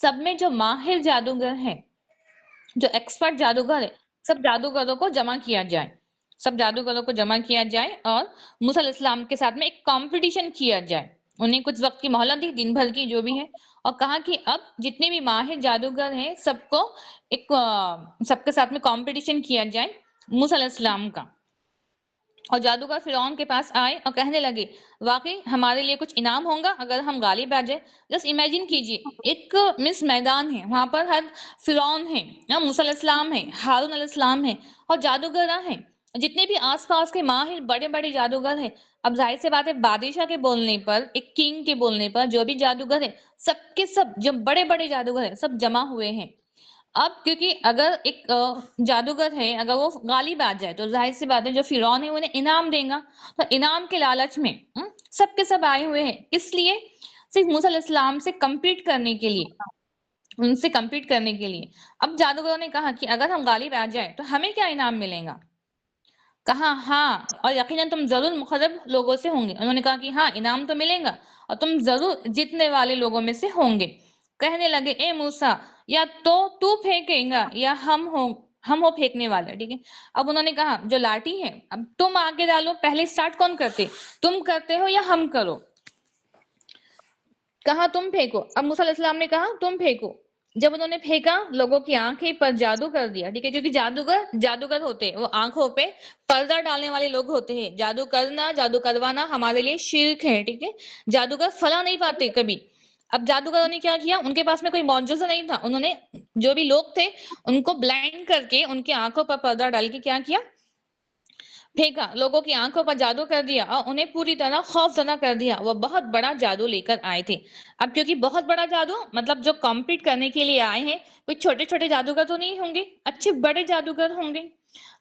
سب میں جو ماہر جادوگر ہیں، جو ایکسپرٹ جادوگر ہے، سب جادوگروں کو جمع کیا جائے. اور موسیٰ علیہ السلام کے ساتھ میں ایک کمپٹیشن کیا جائے. انہیں کچھ وقت کی مہلت دی، دن بھر کی جو بھی ہے، اور کہا کہ اب جتنے بھی ماہر جادوگر ہیں سب کے ساتھ میں کمپٹیشن کیا جائے موسیٰ علیہ السلام کا. اور جادوگر فرعون کے پاس آئے اور کہنے لگے واقعی ہمارے لیے کچھ انعام ہوگا اگر ہم غالب آ جائے. جسٹ امیجن کیجئے ایک مس میدان ہے، وہاں پر ہر فرعون ہے، موسیٰ علیہ السلام ہے، ہارون علیہ السلام ہے، اور جادوگر ہیں، جتنے بھی آس پاس کے ماہر بڑے بڑے جادوگر ہیں. اب ظاہر سے بات ہے بادشاہ کے بولنے پر، ایک کنگ کے بولنے پر جو بھی جادوگر ہے، سب کے سب جو بڑے بڑے جادوگر ہیں سب جمع ہوئے ہیں. اب کیونکہ اگر ایک جادوگر ہے، اگر وہ غالب آ جائے تو ظاہر سی بات ہے جو فرعون ہے انہیں انعام دے گا. تو انعام کے لالچ میں سب کے سب آئے ہوئے ہیں، اس لیے صرف موسیٰ علیہ السلام سے کمپیٹ کرنے کے لیے، ان سے کمپیٹ کرنے کے لیے. اب جادوگروں نے کہا کہ اگر ہم غالب آ جائے تو ہمیں کیا انعام ملے گا؟ کہا ہاں اور یقیناً تم ضرور مقرب لوگوں سے ہوں گے. انہوں نے کہا کہ ہاں انعام تو ملے گا اور تم ضرور جیتنے والے لوگوں میں سے ہوں گے. کہنے لگے اے موسیٰ یا تو پھینکے گا یا ہم ہو پھینکنے والے. ٹھیک ہے. اب انہوں نے کہا جو لاٹھی ہے اب تم آگے ڈالو. پہلے سٹارٹ کون کرتے؟ تم کرتے ہو یا ہم کرو؟ کہا تم پھینکو. اب موسیٰ علیہ السلام نے کہا تم پھینکو. جب انہوں نے پھینکا لوگوں کی آنکھیں پر جادو کر دیا. ٹھیک ہے. کیونکہ جادوگر ہوتے ہیں وہ آنکھوں پہ پردہ ڈالنے والے لوگ ہوتے ہیں. جادو کرنا جادو کروانا ہمارے لیے شرک ہے. ٹھیک ہے. جادوگر پھلا نہیں پاتے کبھی. اب جادوگروں نے کیا کیا؟ ان کے پاس میں کوئی معجزہ نہیں تھا. انہوں نے جو بھی لوگ تھے ان کو بلائنڈ کر کے ان کی آنکھوں پر پردہ ڈال کے کیا کیا؟ پھینکا. لوگوں کی آنکھوں پر جادو کر دیا اور انہیں پوری طرح خوف زدہ کر دیا. وہ بہت بڑا جادو لے کر آئے تھے. اب کیونکہ بہت بڑا جادو مطلب جو کمپیٹ کرنے کے لیے آئے ہیں کوئی چھوٹے چھوٹے جادوگر تو نہیں ہوں گے, اچھے بڑے جادوگر ہوں گے.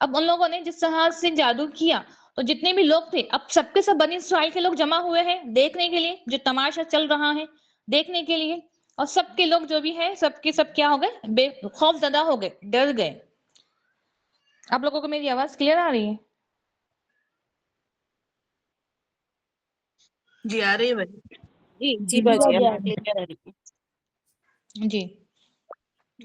اب ان لوگوں نے جس طرح سے جادو کیا تو جتنے بھی لوگ تھے اب سب کے سب بنی اسرائیل کے لوگ جمع ہوئے ہیں دیکھنے کے لیے جو تماشا چل رہا ہے دیکھنے کے لیے. اور سب کے لوگ جو بھی ہے سب کے سب کیا ہو گئے؟ خوف زدہ ہو گئے, ڈر گئے. آپ لوگوں کو میری آواز کلیئر آ رہی ہے؟ جی آ رہی ہے بھائی. جی باجی آپ کلیئر آ رہی ہے. جی.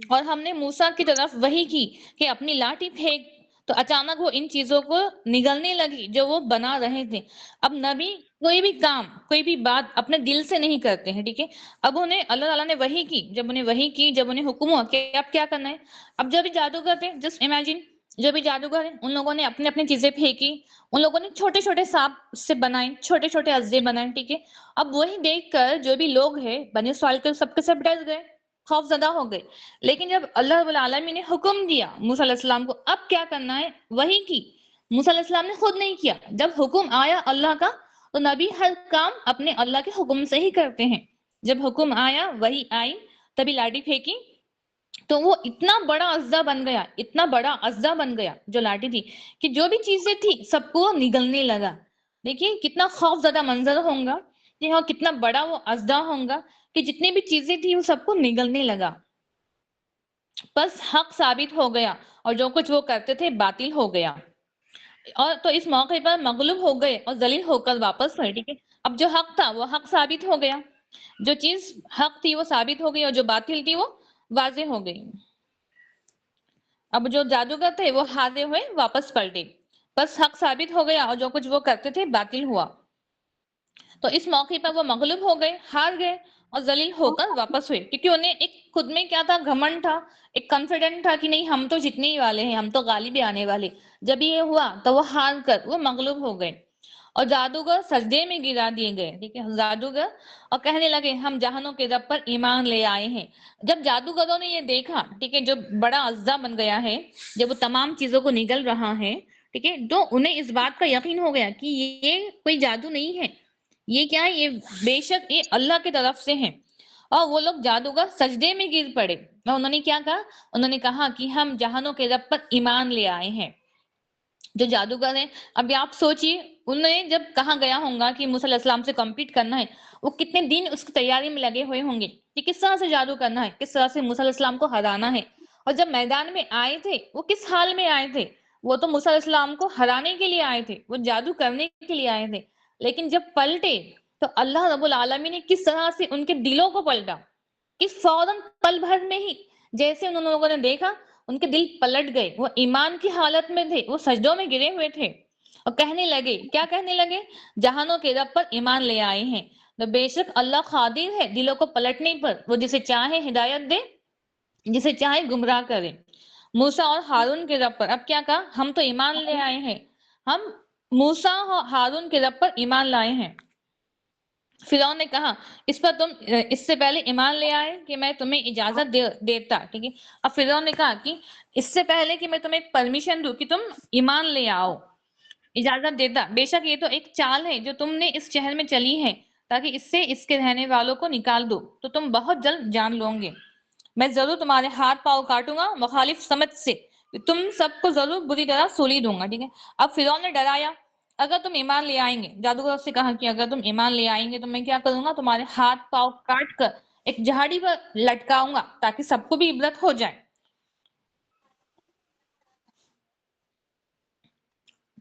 اور ہم نے موسیٰ کی طرف وحی کی کہ اپنی لاٹھی پھینک تو اچانک وہ ان چیزوں کو نگلنے لگی جو وہ بنا رہے تھے. اب نبی کوئی بھی کام کوئی بھی بات اپنے دل سے نہیں کرتے ہیں. ٹھیک ہے. اب انہیں اللہ تعالیٰ نے وحی کی. جب انہیں وحی کی جب انہیں حکم ہوا کہ اب کیا کرنا ہے. اب جو بھی جادوگر تھے جسٹ امیجن جو بھی جادوگر ہیں ان لوگوں نے اپنی اپنی چیزیں پھینکی. ان لوگوں نے چھوٹے چھوٹے سانپ سے بنائے چھوٹے چھوٹے اژدھے بنائے. ٹھیک ہے. اب وہی دیکھ کر جو بھی لوگ ہیں بنی اسرائیل کے سب ڈر گئے خوف زدہ ہو گئے. لیکن جب اللہ رب العالمین نے حکم دیا موسیٰ علیہ السلام کو اب کیا کرنا ہے وہی کی. موسیٰ علیہ السلام نے خود نہیں کیا. جب حکم آیا اللہ کا تو نبی ہر کام اپنے اللہ کے حکم سے ہی کرتے ہیں. جب حکم آیا وہی آئی تبھی لاٹھی پھینکی تو وہ اتنا بڑا اژدھا بن گیا اتنا بڑا اژدھا بن گیا جو لاٹھی تھی کہ جو بھی چیزیں تھی سب کو نگلنے لگا. دیکھیے کتنا خوف زدہ منظر ہوگا کہ ہاں کتنا بڑا وہ اژدھا ہوگا کہ جتنی بھی چیزیں تھی وہ سب کو نگلنے لگا. بس حق ثابت ہو گیا اور جو کچھ وہ کرتے تھے باطل ہو گیا. اور تو اس موقع پر مغلوب ہو گئے اور ذلیل ہو کر واپس ہوئے. ٹھیک ہے. اب جو حق تھا وہ حق ثابت ہو گیا. جو چیز حق تھی وہ ثابت ہو گئی اور جو باطل تھی وہ واضح ہو گئی. اب جو جادوگر تھے وہ ہارے ہوئے واپس پلٹے. بس حق ثابت ہو گیا اور جو کچھ وہ کرتے تھے باطل ہوا. تو اس موقع پر وہ مغلوب ہو گئے ہار گئے اور ذلیل ہو کر واپس ہوئے. کیونکہ انہیں ایک خود میں کیا تھا گھمنڈ تھا ایک کانفیڈنٹ تھا کہ نہیں ہم تو جتنے ہی والے ہیں ہم تو غالب آنے والے. جب یہ ہوا تو وہ ہار کر وہ مغلوب ہو گئے اور جادوگر سجدے میں گرا دیے گئے. ٹھیک ہے. جادوگر اور کہنے لگے ہم جہانوں کے رب پر ایمان لے آئے ہیں. جب جادوگروں نے یہ دیکھا ٹھیک ہے جو بڑا اژدھا بن گیا ہے جب وہ تمام چیزوں کو نگل رہا ہے ٹھیک ہے تو انہیں اس بات کا یقین ہو گیا کہ یہ کوئی جادو نہیں ہے یہ کیا ہے یہ بے شک یہ اللہ کی طرف سے ہے. اور وہ لوگ جادوگر سجدے میں گر پڑے اور انہوں نے کیا کہا انہوں نے کہا کہ ہم جہانوں کے رب پر ایمان لے آئے ہیں. جو جادوگر ہیں ابھی آپ سوچیے انہیں جب کہا گیا ہوگا کہ موسیٰ علیہ السلام سے کمپیٹ کرنا ہے وہ کتنے دن اس کی تیاری میں لگے ہوئے ہوں گے کہ کس طرح سے جادو کرنا ہے کس طرح سے موسیٰ علیہ السلام کو ہرانا ہے. اور جب میدان میں آئے تھے وہ کس حال میں آئے تھے وہ تو موسیٰ علیہ السلام کو ہرانے کے لیے آئے تھے وہ جادو کرنے کے لیے آئے تھے. لیکن جب پلٹے تو اللہ رب العالمین نے کس طرح سے ان کے دلوں کو پلٹا کہ فوراً پل بھر میں ہی جیسے ان لوگوں نے دیکھا ان کے دل پلٹ گئے. وہ ایمان کی حالت میں تھے وہ سجدوں میں گرے ہوئے تھے اور کہنے لگے کیا کہنے لگے جہانوں کے رب پر ایمان لے آئے ہیں. تو بے شک اللہ قادر ہے دلوں کو پلٹنے پر وہ جسے چاہے ہدایت دے جسے چاہے گمراہ کرے. موسیٰ اور ہارون کے رب پر اب کیا کہا ہم تو ایمان لے آئے ہیں ہم موسیٰ اور ہارون کے رب پر ایمان لائے ہیں. فرعون نے کہا اس پر تم اس سے پہلے ایمان لے آئے کہ میں تمہیں اجازت دیتا. ٹھیک ہے. اب فرعون نے کہا کہ اس سے پہلے کہ میں تمہیں پرمیشن دوں کہ تم ایمان لے آؤ اجازت دیتا بے شک یہ تو ایک چال ہے جو تم نے اس شہر میں چلی ہے تاکہ اس سے اس کے رہنے والوں کو نکال دو تو تم بہت جلد جان لو گے. میں ضرور تمہارے ہاتھ پاؤں کاٹوں گا مخالف سمجھ سے تم سب کو ضرور بری طرح سولی دوں گا. ٹھیک ہے. اب فرعون نے ڈرایا اگر تم ایمان لے آئیں گے جادوگر سے کہا کہ اگر تم ایمان لے آئیں گے تو میں کیا کروں گا تمہارے ہاتھ پاؤں کاٹ کر ایک جھاڑی پر لٹکاؤں گا تاکہ سب کو بھی عبرت ہو جائے.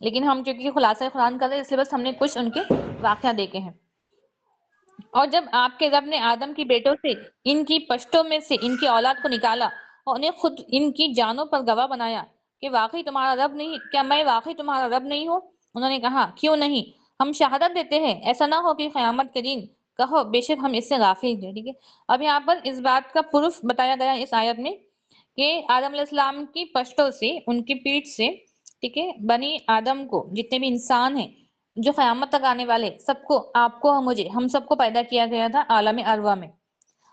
لیکن ہم چونکہ خلاصہ قرآن کر رہے اس لیے بس ہم نے کچھ ان کے واقعہ دیکھے ہیں. اور جب آپ کے رب نے آدم کی بیٹوں سے ان کی پشتوں میں سے ان کی اولاد کو نکالا اور انہیں خود ان کی جانوں پر گواہ بنایا کہ واقعی تمہارا رب نہیں، کیا میں واقعی تمہارا رب نہیں ہوں؟ انہوں نے کہا کیوں نہیں، ہم شہادت دیتے ہیں، ایسا نہ ہو کہ قیامت کے دن کہو بے شک ہم اس سے غافل تھے. ٹھیک ہے، اب یہاں پر اس بات کا پروف بتایا گیا اس آیت میں کہ آدم علیہ السلام کی پشتوں سے، ان کی پیٹھ سے، ٹھیک ہے، بنی آدم کو، جتنے بھی انسان ہیں جو قیامت تک آنے والے، سب کو، آپ کو، مجھے، ہم سب کو پیدا کیا گیا تھا عالم ارواح میں.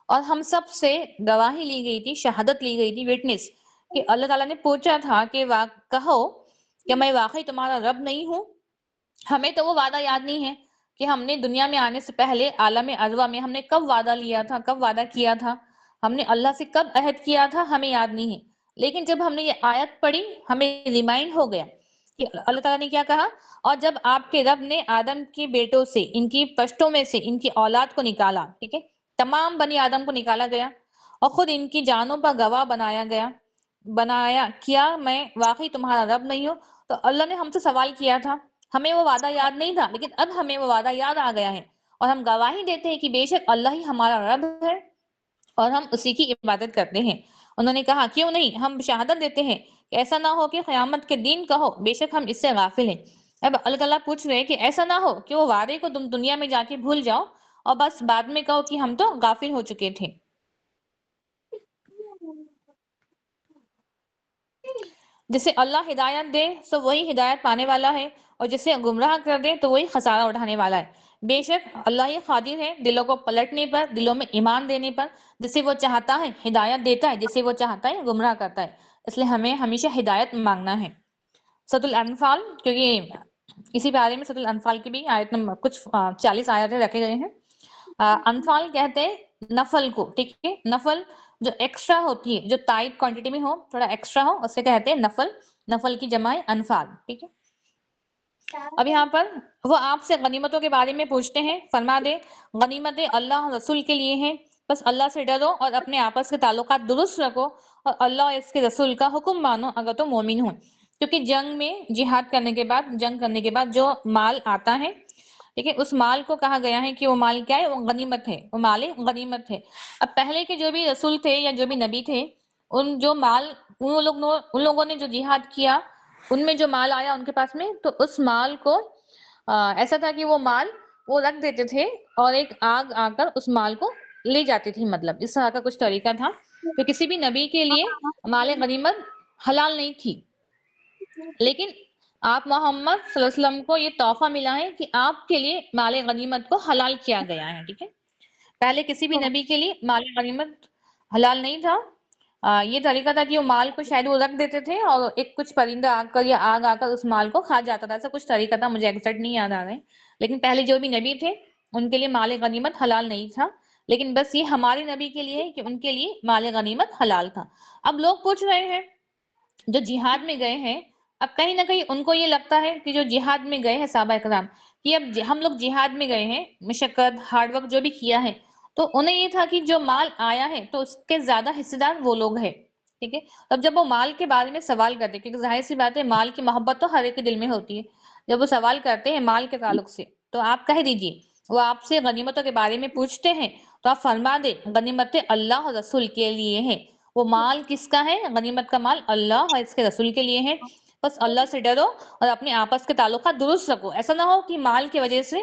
اور ہم سب سے گواہی لی گئی تھی، شہادت لی گئی تھی، وٹنس، کہ اللہ تعالیٰ نے پوچھا تھا کہ کہو کہ میں واقعی تمہارا رب نہیں ہوں. ہمیں تو وہ وعدہ یاد نہیں ہے کہ ہم نے دنیا میں آنے سے پہلے عالم ارواح میں ہم نے کب وعدہ لیا تھا، کب وعدہ کیا تھا، ہم نے اللہ سے کب عہد کیا تھا، ہمیں یاد نہیں ہے. لیکن جب ہم نے یہ آیت پڑھی ہمیں ریمائنڈ ہو گیا کہ اللہ تعالیٰ نے کیا کہا. اور جب آپ کے رب نے آدم کے بیٹوں سے، ان کی پشتوں میں سے ان کی اولاد کو نکالا، ٹھیک ہے، تمام بنی آدم کو نکالا گیا اور خود ان کی جانوں پر گواہ بنایا کیا میں واقعی تمہارا رب نہیں ہوں. تو اللہ نے ہم سے سوال کیا تھا، ہمیں وہ وعدہ یاد نہیں تھا، لیکن اب ہمیں وہ وعدہ یاد آ گیا ہے اور ہم گواہی دیتے ہیں کہ بے شک اللہ ہی ہمارا رب ہے اور ہم اسی کی عبادت کرتے ہیں. انہوں نے کہا کیوں نہیں، ہم شہادت دیتے ہیں کہ ایسا نہ ہو کہ قیامت کے دن کہو بے شک ہم اس سے غافل ہیں. اب اللہ تعالیٰ پوچھ رہے کہ ایسا نہ ہو کہ وہ وعدے کو تم دنیا میں جا کے بھول جاؤ اور بس بعد میں کہو کہ ہم تو غافل ہو چکے تھے. جسے اللہ ہدایت دے سو وہی ہدایت پانے والا ہے اور جسے گمراہ کر دے تو وہی خسارہ اٹھانے والا ہے. بے شک اللہ ہی قادر ہے دلوں کو پلٹنے پر، دلوں میں ایمان دینے پر. جسے وہ چاہتا ہے ہدایت دیتا ہے، جسے وہ چاہتا ہے گمراہ کرتا ہے. اس لیے ہمیں ہمیشہ ہدایت مانگنا ہے. سورۃ الانفال، کیونکہ اسی بارے میں سورۃ الانفال کی بھی آیت نمبر کچھ 40 آیتیں رکھے گئے ہیں. انفال کہتے ہیں نفل کو، ٹھیک ہے، نفل جو ایکسٹرا ہوتی ہے، جو تائید کوانٹٹی میں ہو، تھوڑا ایکسٹرا ہو، اسے کہتے ہیں نفل. نفل کی جمع ہے انفال. ٹھیک ہے، اب یہاں پر وہ آپ سے غنیمتوں کے بارے میں پوچھتے ہیں، فرما دے غنیمتیں اللہ رسول کے لیے ہیں، بس اللہ سے ڈرو اور اپنے آپس کے تعلقات درست رکھو اور اللہ اور اس کے رسول کا حکم مانو اگر تم مومن ہو. کیونکہ جنگ میں جہاد کرنے کے بعد جو مال آتا ہے، ٹھیک ہے، اس مال کو کہا گیا ہے کہ وہ مال کیا ہے، وہ غنیمت ہے، وہ مال غنیمت ہے. اب پہلے کے جو بھی رسول تھے یا جو بھی نبی تھے، ان لوگوں نے جو جہاد کیا، ان میں جو مال آیا ان کے پاس میں، تو اس مال کو ایسا تھا کہ وہ مال وہ رکھ دیتے تھے اور ایک آگ آ کر اس مال کو لے جاتی تھی. مطلب اس طرح کا کچھ طریقہ تھا. تو کسی بھی نبی کے لیے مال غنیمت حلال نہیں تھی، لیکن آپ محمد صلی اللہ علیہ وسلم کو یہ تحفہ ملا ہے کہ آپ کے لیے مال غنیمت کو حلال کیا گیا ہے. ٹھیک ہے، پہلے کسی بھی نبی کے لیے مال غنیمت حلال نہیں تھا. یہ طریقہ تھا کہ وہ مال کو شاید وہ رکھ دیتے تھے اور ایک کچھ پرندہ آ کر یا آگ آ کر اس مال کو کھا جاتا تھا. ایسا کچھ طریقہ تھا، مجھے ایگزیکٹ نہیں یاد آ رہا ہے. لیکن پہلے جو بھی نبی تھے ان کے لیے مال غنیمت حلال نہیں تھا. لیکن بس یہ ہمارے نبی کے لیے ہے کہ ان کے لیے مال غنیمت حلال تھا. اب لوگ پوچھ رہے ہیں جو جہاد میں گئے ہیں، اب کہیں نہ کہیں ان کو یہ لگتا ہے کہ جو جہاد میں گئے ہیں صحابہ کرام، کہ اب ہم لوگ جہاد میں گئے ہیں، مشقت، ہارڈ ورک جو بھی کیا ہے، تو انہیں یہ تھا کہ جو مال آیا ہے تو اس کے زیادہ حصے دار وہ لوگ ہیں. ٹھیک ہے، اب جب وہ مال کے بارے میں سوال کرتے، کیونکہ ظاہر سی بات ہے مال کی محبت تو ہر ایک کے دل میں ہوتی ہے، جب وہ سوال کرتے ہیں مال کے تعلق سے تو آپ کہہ دیجئے، وہ آپ سے غنیمتوں کے بارے میں پوچھتے ہیں تو آپ فرما دیں غنیمتیں اللہ اور رسول کے لیے ہیں. وہ مال کس کا ہے؟ غنیمت کا مال اللہ اور اس کے رسول کے لیے ہے. بس اللہ سے ڈرو اور اپنے آپس کے تعلقات درست رکھو. ایسا نہ ہو کہ مال کی وجہ سے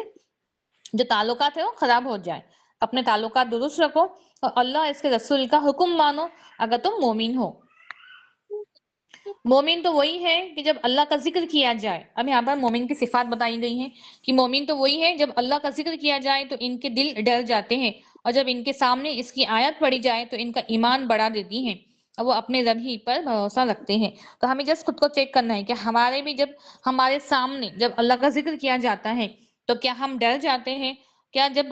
جو تعلقات ہیں وہ خراب ہو جائیں. اپنے تعلقات درست رکھو اور اللہ اس کے رسول کا حکم مانو اگر تم مومن ہو. مومن تو وہی ہے کہ جب اللہ کا ذکر کیا جائے، اب یہاں پر مومن کی صفات بتائی گئی ہیں کہ مومن تو وہی ہے جب اللہ کا ذکر کیا جائے تو ان کے دل ڈر جاتے ہیں، اور جب ان کے سامنے اس کی آیت پڑھی جائے تو ان کا ایمان بڑھا دیتی ہیں اور وہ اپنے رب ہی پر بھروسہ رکھتے ہیں. تو ہمیں جس خود کو چیک کرنا ہے کہ ہمارے بھی جب ہمارے سامنے جب اللہ کا ذکر کیا جاتا ہے تو کیا ہم ڈر جاتے ہیں؟ کیا جب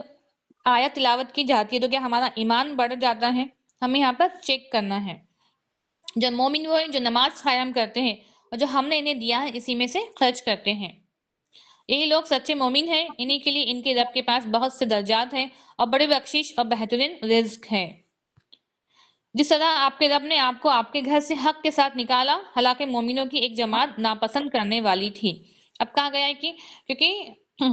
آیت تلاوت کی جاتی ہے تو کیا ہمارا ایمان بڑھ جاتا ہے؟ ہمیں یہاں پر چیک کرنا ہے. جو مومن وہ ہیں جو نماز قائم کرتے ہیں اور جو ہم نے انہیں دیا ہے اسی میں سے خرچ کرتے ہیں. یہی لوگ سچے مومن ہیں، انہی کے لیے ان کے رب کے پاس بہت سے درجات ہیں اور بڑی بخشش اور بہترین رزق ہے. جس طرح آپ کے رب نے آپ کو آپ کے گھر سے حق کے ساتھ نکالا، حالانکہ مومنوں کی ایک جماعت ناپسند کرنے والی تھی، اب کہا گیا ہے کہ کیونکہ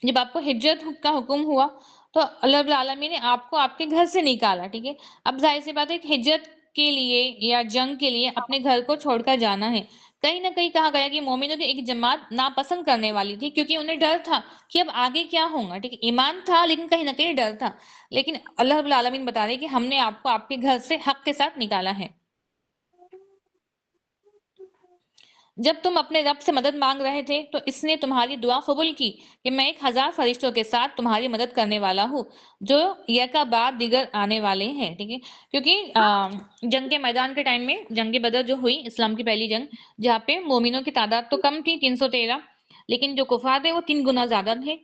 جب آپ کو ہجرت کا حکم ہوا تو اللہ رب العالمین نے آپ کو آپ کے گھر سے نکالا، ٹھیک ہے. اب ظاہر سی بات ہے کہ ہجرت کے لیے یا جنگ کے لیے اپنے گھر کو چھوڑ کر جانا ہے. کہیں نہ کہیں کہا گیا کہ مومنوں کی ایک جماعت ناپسند کرنے والی تھی، کیونکہ انہیں ڈر تھا کہ اب آگے کیا ہوگا، ٹھیک ہے. ایمان تھا لیکن کہیں نہ کہیں ڈر تھا. لیکن اللہ رب العالمین بتا رہے کہ ہم نے آپ کو آپ کے گھر سے حق کے ساتھ نکالا ہے. جب تم اپنے رب سے مدد مانگ رہے تھے تو اس نے تمہاری دعا قبول کی کہ میں 1000 فرشتوں کے ساتھ تمہاری مدد کرنے والا ہوں جو یکا بعد دیگر آنے والے ہیں، ٹھیک ہے. کیونکہ جنگ کے میدان کے ٹائم میں جنگ بدر جو ہوئی اسلام کی پہلی جنگ، جہاں پہ مومنوں کی تعداد تو کم تھی 313، لیکن جو کفار تھے وہ 3 گنا زیادہ تھے.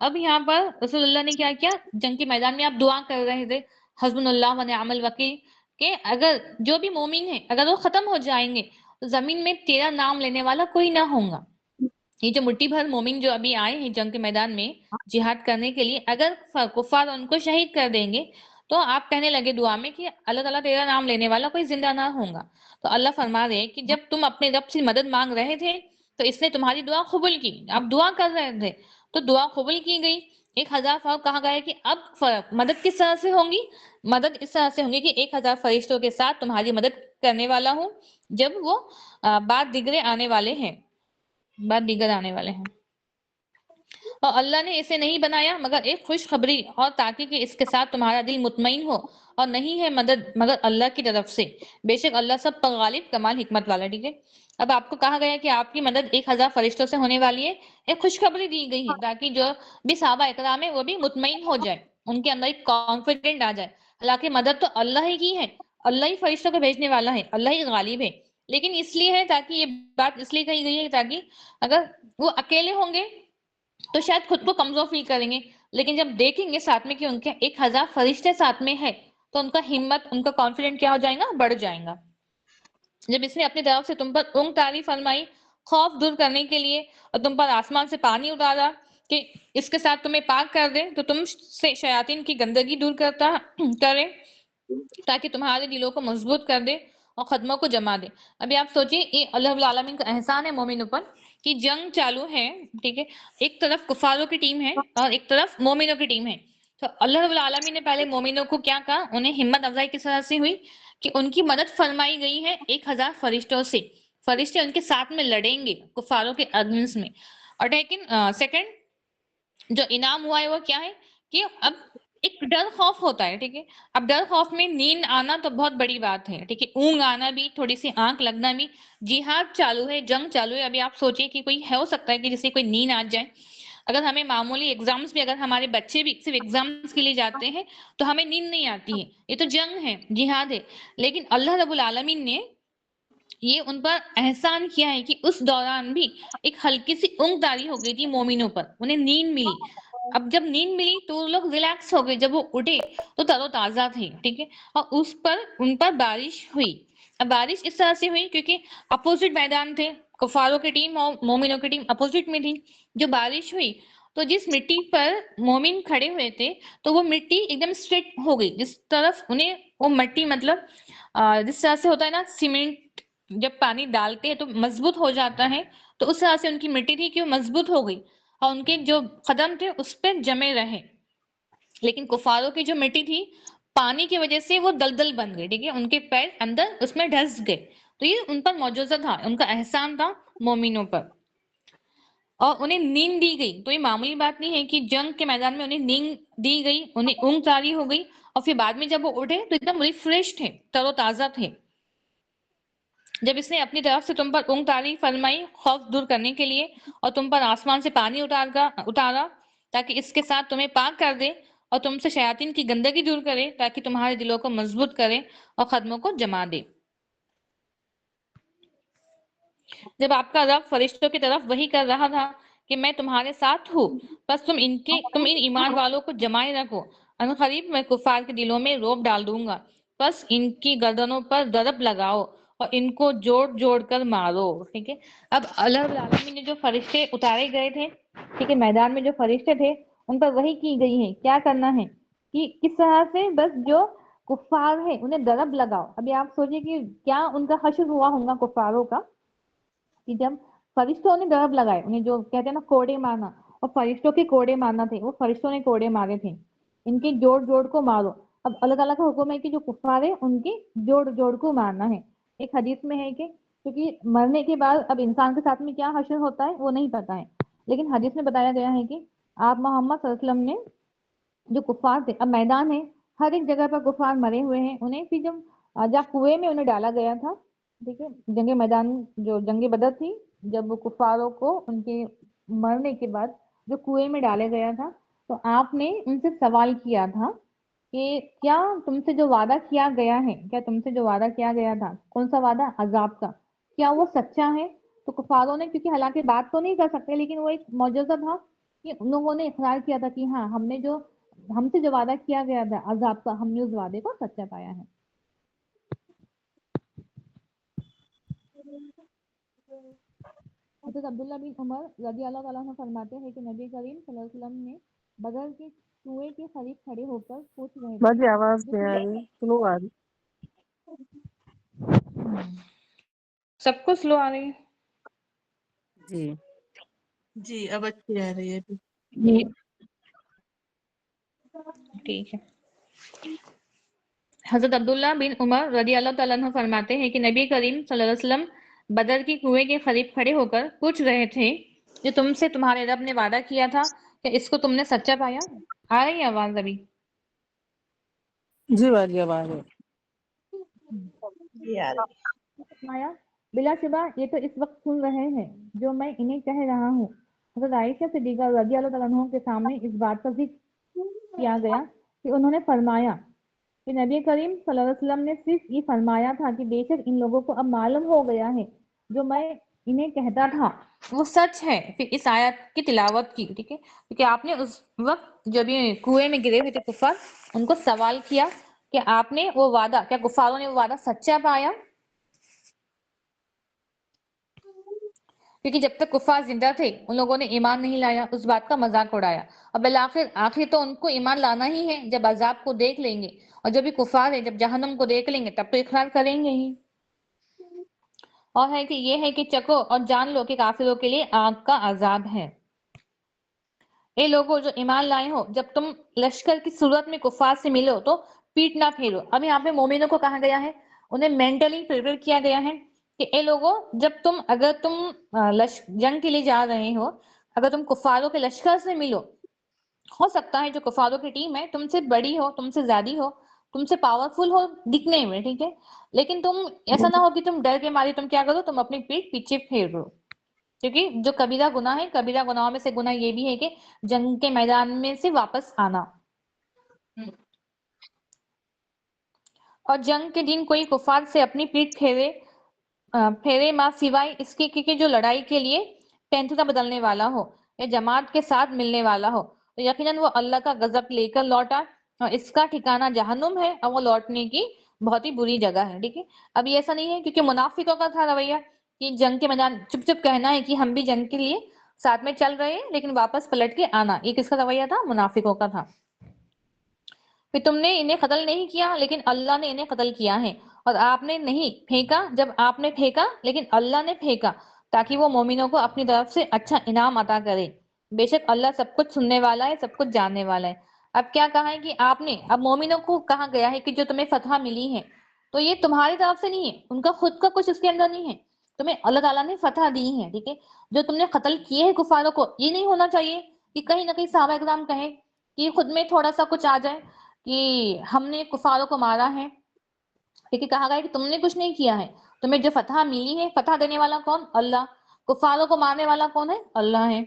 اب یہاں پر رسول اللہ نے کیا کیا، جنگ کے میدان میں آپ دعا کر رہے تھے حسبنا اللہ و نعم الوکیل کہ اگر جو بھی مومن ہیں اگر وہ ختم ہو جائیں گے زمین میں تیرا نام لینے والا کوئی نہ ہوگا. یہ جو مٹھی بھر مومن جو ابھی آئے ہیں جنگ کے میدان میں جہاد کرنے کے لیے، اگر کفار ان کو شہید کر دیں گے تو آپ کہنے لگے دعا میں کہ اللہ تعالیٰ تیرا نام لینے والا کوئی زندہ نہ ہوگا. تو اللہ فرما رہے کہ جب تم اپنے رب سے مدد مانگ رہے تھے تو اس نے تمہاری دعا قبول کی. آپ دعا کر رہے تھے تو دعا قبول کی گئی. 1000 فرق کہا گیا کہ اب مدد کس طرح سے ہوگی، مدد اس طرح سے ہوگی کہ 1000 فرشتوں کے ساتھ تمہاری مدد کرنے والا ہوں جب وہ بعد دیگر آنے والے ہیں، بعد دیگر آنے والے ہیں. اور اللہ نے اسے نہیں بنایا مگر ایک خوشخبری اور تاکہ کہ اس کے ساتھ تمہارا دل مطمئن ہو، اور نہیں ہے مدد مگر اللہ کی طرف سے، بے شک اللہ سب پر غالب کمال حکمت والا، ٹھیک ہے. اب آپ کو کہا گیا کہ آپ کی مدد 1000 فرشتوں سے ہونے والی ہے. ایک خوشخبری دی گئی ہے تاکہ جو بھی صحابہ اکرام ہے وہ بھی مطمئن ہو جائے، ان کے اندر ایک کانفیڈنٹ آ جائے. حالانکہ مدد تو اللہ ہی کی ہے، اللہ ہی فرشتوں کو بھیجنے والا ہے، اللہ ہی غالب ہے. لیکن اس لیے ہے تاکہ یہ بات اس لیے کہی گئی ہے تاکہ اگر وہ اکیلے ہوں گے تو شاید خود کو کمزور فیل کریں گے، لیکن جب دیکھیں گے ساتھ میں کہ ان کے 1000 فرشتے ساتھ میں ہے تو ان کا ہمت، ان کا کانفیڈنٹ کیا ہو جائے گا، بڑھ جائے گا. جب اس نے اپنی طرف سے تم پر اونگ طاری فرمائی خوف دور کرنے کے لیے اور تم پر آسمان سے پانی اتارا کہ اس کے ساتھ تمہیں پاک کر دے تو تم سے شیاطین کی گندگی دور کرے تاکہ تمہارے دلوں کو مضبوط کر دے اور قدموں کو جما دے. ابھی آپ سوچیں یہ اللہ رب العالمین کا احسان ہے مومنوں پر کہ جنگ چالو ہے، ٹھیک ہے. ایک طرف کفاروں کی ٹیم ہے اور ایک طرف مومنوں کی ٹیم ہے. تو اللہ رب العالمین نے پہلے مومنوں کو کیا کہا، انہیں ہمت افزائی کس طرح سے ہوئی کہ ان کی مدد فرمائی گئی ہے 1000 فرشتوں سے. فرشتے ان کے ساتھ میں لڑیں گے کفاروں کے اگینسٹ میں. اور لیکن سیکنڈ جو انعام ہوا ہے وہ کیا ہے کہ اب ایک ڈر خوف ہوتا ہے، ٹھیک ہے. اب ڈر خوف میں نیند آنا تو بہت بڑی بات ہے، ٹھیک ہے. اونگ آنا بھی، تھوڑی سی آنکھ لگنا بھی. جہاد چالو ہے، جنگ چالو ہے. ابھی آپ سوچیں کہ کوئی ہو سکتا ہے کہ جسے کوئی نیند آ جائے. اگر ہمیں معمولی ایگزامز بھی، اگر ہمارے بچے بھی صرف ایگزامز کے لیے جاتے ہیں تو ہمیں نیند نہیں آتی ہے. یہ تو جنگ ہے، جہاد ہے. لیکن اللہ رب العالمین نے یہ ان پر احسان کیا ہے کہ اس دوران بھی ایک ہلکی سی اونگ طاری ہو گئی تھی مومنوں پر، انہیں نیند ملی. اب جب نیند ملی تو وہ لوگ ریلیکس ہو گئے، جب وہ اٹھے تو تر و تازہ تھے، ٹھیک ہے. اور ان پر بارش ہوئی. اب بارش اس طرح سے ہوئی کیونکہ اپوزٹ میدان تھے، کفاروں کی ٹیم اور مومنوں کی ٹیم اپوزٹ میں تھی. جو بارش ہوئی تو جس مٹی پر مومن کھڑے ہوئے تھے تو وہ مٹی ایک دم اسٹریٹ ہو گئی، جس طرف انہیں وہ مٹی مطلب جس طرح سے ہوتا ہے نا سیمنٹ جب پانی ڈالتے ہیں تو مضبوط ہو جاتا ہے، تو اس طرح سے ان کی مٹی تھی کہ وہ مضبوط ہو گئی اور ان کے جو قدم تھے اس پہ جمے رہے. لیکن کفاروں کی جو مٹی تھی پانی کی وجہ سے وہ دلدل بن گئی، ٹھیک ہے. ان کے پیر اندر اس میں ڈھس گئے. تو یہ ان پر معجزہ تھا، ان کا احسان تھا مومنوں پر، اور انہیں نیند دی گئی. تو یہ معمولی بات نہیں ہے کہ جنگ کے میدان میں انہیں نیند دی گئی، انہیں اونگ طاری ہو گئی اور پھر بعد میں جب وہ اٹھے تو ایک دم ریفریش تھے، تر و تازہ تھے. جب اس نے اپنی طرف سے تم پر اونگ طاری فرمائی خوف دور کرنے کے لیے اور تم پر آسمان سے پانی اتارا تاکہ اس کے ساتھ تمہیں پاک کر دے اور تم سے شیاطین کی گندگی دور کرے تاکہ تمہارے دلوں کو مضبوط کرے اور قدموں کو جما دے. جب آپ کا رب فرشتوں کی طرف وحی کر رہا تھا کہ میں تمہارے ساتھ ہوں، بس تم ان ایمان والوں کو جمائے رکھو، ان قریب میں کفار کے دلوں میں رعب ڈال دوں گا، بس ان کی گردنوں پر ضرب لگاؤ اور ان کو جوڑ جوڑ کر مارو، ٹھیک ہے. اب اللہ رب العالمین نے جو فرشتے اتارے گئے تھے، ٹھیک ہے، میدان میں جو فرشتے تھے ان پر وحی کی گئی ہے کیا کرنا ہے کہ کس طرح سے بس جو کفار ہے انہیں ضرب لگاؤ. ابھی آپ سوچیں کہ کیا ان کا حشر ہوا ہوگا کفاروں کا کہ جب فرشتوں نے ضرب لگائے انہیں, جو کہتے ہیں نا کوڑے مارنا, اور فرشتوں کے کوڑے مارنا تھے, وہ فرشتوں نے کوڑے مارے تھے, ان کے جوڑ جوڑ کو مارو. اب اللہ تعالیٰ کا حکم ہے کہ جو کفار ہے ان کے جوڑ جوڑ کو مارنا ہے. ایک حدیث میں ہے کہ کیونکہ مرنے کے بعد اب انسان کے ساتھ میں کیا حشر ہوتا ہے وہ نہیں پتا ہے, لیکن حدیث میں بتایا گیا ہے کہ آپ محمد صلی اللہ علیہ وسلم نے جو کفار تھے, اب میدان ہے, ہر ایک جگہ پر کفار مرے ہوئے ہیں, انہیں پھر جب کنویں میں انہیں ڈالا گیا تھا, ٹھیک ہے, جنگ میدان جو جنگ بدر تھی, جب کفاروں کو ان کے مرنے کے بعد جو کنویں میں ڈالا گیا تھا, تو آپ نے ان سے سوال کیا تھا کہ کیا تم سے جو وعدہ کیا گیا ہے, کیا تم سے جو وعدہ کیا گیا تھا, کون سا وعدہ, عذاب کا, کیا وہ سچا ہے؟ تو کفاروں نے, کیونکہ حالانکہ بات تو نہیں کر سکتے, لیکن وہ ایک معجزہ تھا کہ ان لوگوں نے اقرار کیا تھا کہ ہاں ہم سے جو وعدہ کیا گیا تھا عذاب کا, ہم نے اس وعدے کو سچا پایا ہے. حضرت عبداللہ بن عمر رضی اللہ تعالیٰ عنہ فرماتے ہیں کہ نبی کریم صلی اللہ علیہ وسلم نے بدر کے کنویں کے قریب کھڑے ہو کر پوچھ رہے تھے باجی آواز جو نہیں آ تم رہی, سلو آ رہی. سب کو سلو آ رہی ہے. جی جی اب اچھی آ رہی ہے. جی ٹھیک ہے. حضرت عبداللہ بن عمر رضی اللہ تعالیٰ عنہ فرماتے ہیں کہ نبی کریم صلی اللہ علیہ وسلم بدر کی کنویں کے قریب کھڑے ہو کر پوچھ رہے تھے جو تم سے تمہارے رب نے وعدہ کیا تھا کہ اس کو تم نے سچا پایا. آ رہی ہے آواز ابھی؟ جی باجی آواز ہے. جی آ رہی ہے. فرمایا بلا شبہ یہ تو اس وقت سن رہے ہیں جو میں انہیں کہہ رہا ہوں. حضرت عائشہ صدیقہ رضی اللہ تعالیٰ عنہ کے سامنے اس بات کا ذکر کیا گیا کہ انہوں نے فرمایا کہ نبی کریم صلی اللہ علیہ وسلم نے صرف یہ فرمایا تھا کہ بے شک ان لوگوں کو اب معلوم ہو گیا ہے جو میں انہیں کہتا تھا وہ سچ ہے. پھر اس آیت کی تلاوت کی, ٹھیک ہے, کیونکہ آپ نے اس وقت جب یہ کنویں میں گرے ہوئے تھے کفار, ان کو سوال کیا کہ آپ نے وہ وعدہ, کیا کفاروں نے وہ وعدہ سچا پایا؟ کیونکہ جب تک کفار زندہ تھے ان لوگوں نے ایمان نہیں لایا, اس بات کا مذاق اڑایا, اور بالآخر تو ان کو ایمان لانا ہی ہے جب عذاب کو دیکھ لیں گے, اور جب بھی کفار ہے جب جہنم کو دیکھ لیں گے تب تو اقرار کریں گے ہی. اور ہے کہ یہ ہے کہ چکو اور جان لو کہ کافروں کے لیے آگ کا عذاب ہے. اے لوگوں جو ایمان لائے ہو, جب تم لشکر کی صورت میں کفار سے ملو تو پیٹ نہ پھیرو. اب یہاں پہ مومنوں کو کہا گیا ہے, انہیں مینٹلی پریپیئر کیا گیا ہے کہ اے لوگوں اگر تم جنگ کے لیے جا رہے ہو, اگر تم کفاروں کے لشکر سے ملو, ہو سکتا ہے جو کفاروں کی ٹیم ہے تم سے بڑی ہو, تم سے زیادہ ہو, تم سے پاورفل ہو دکھنے میں, ٹھیک ہے, لیکن تم ایسا نہ ہو کہ تم ڈر کے مارے تم کیا کرو, تم اپنی پیٹ پیچھے پھیر دو. کیونکہ جو کبیرہ گناہ ہے, کبیرہ گناہوں میں سے گناہ یہ بھی ہے کہ جنگ کے میدان میں سے واپس آنا. اور جنگ کے دن کوئی کفار سے اپنی پیٹ پھیرے ماں سوائے اس کے کہ جو لڑائی کے لیے پینتھا بدلنے والا ہو یا جماعت کے ساتھ ملنے والا ہو, تو یقیناً وہ اللہ کا غضب لے کر لوٹا, اور اس کا ٹھکانہ جہنم ہے, اور وہ لوٹنے کی بہت ہی بری جگہ ہے. ٹھیک ہے, اب یہ ایسا نہیں ہے کیونکہ منافقوں کا تھا رویہ کہ جنگ کے میدان چپ چپ کہنا ہے کہ ہم بھی جنگ کے لیے ساتھ میں چل رہے ہیں, لیکن واپس پلٹ کے آنا, یہ کس کا رویہ تھا؟ منافقوں کا تھا. پھر تم نے انہیں قتل نہیں کیا لیکن اللہ نے انہیں قتل کیا ہے, اور آپ نے نہیں پھینکا جب آپ نے پھینکا لیکن اللہ نے پھینکا, تاکہ وہ مومنوں کو اپنی طرف سے اچھا انعام عطا کرے. بے شک اللہ سب کچھ سننے والا ہے, سب کچھ جاننے والا ہے. اب کیا کہا ہے کہ آپ نے, اب مومنوں کو کہا گیا ہے کہ جو تمہیں فتح ملی ہے تو یہ تمہاری طرف سے نہیں ہے, ان کا خود کا کچھ اس کے اندر نہیں ہے, تمہیں اللہ تعالیٰ نے فتح دی ہے. ٹھیک ہے, جو تم نے قتل کیے ہیں کفاروں کو, یہ نہیں ہونا چاہیے کہ کہیں نہ کہیں صحابہ اکرام کہیں کہ خود میں تھوڑا سا کچھ آ جائے کہ ہم نے کفاروں کو مارا ہے. ٹھیک ہے, کہا گیا کہ تم نے کچھ نہیں کیا ہے, تمہیں جو فتح ملی ہے, فتح دینے والا کون؟ اللہ. کفاروں کو مارنے والا کون ہے؟ اللہ ہے.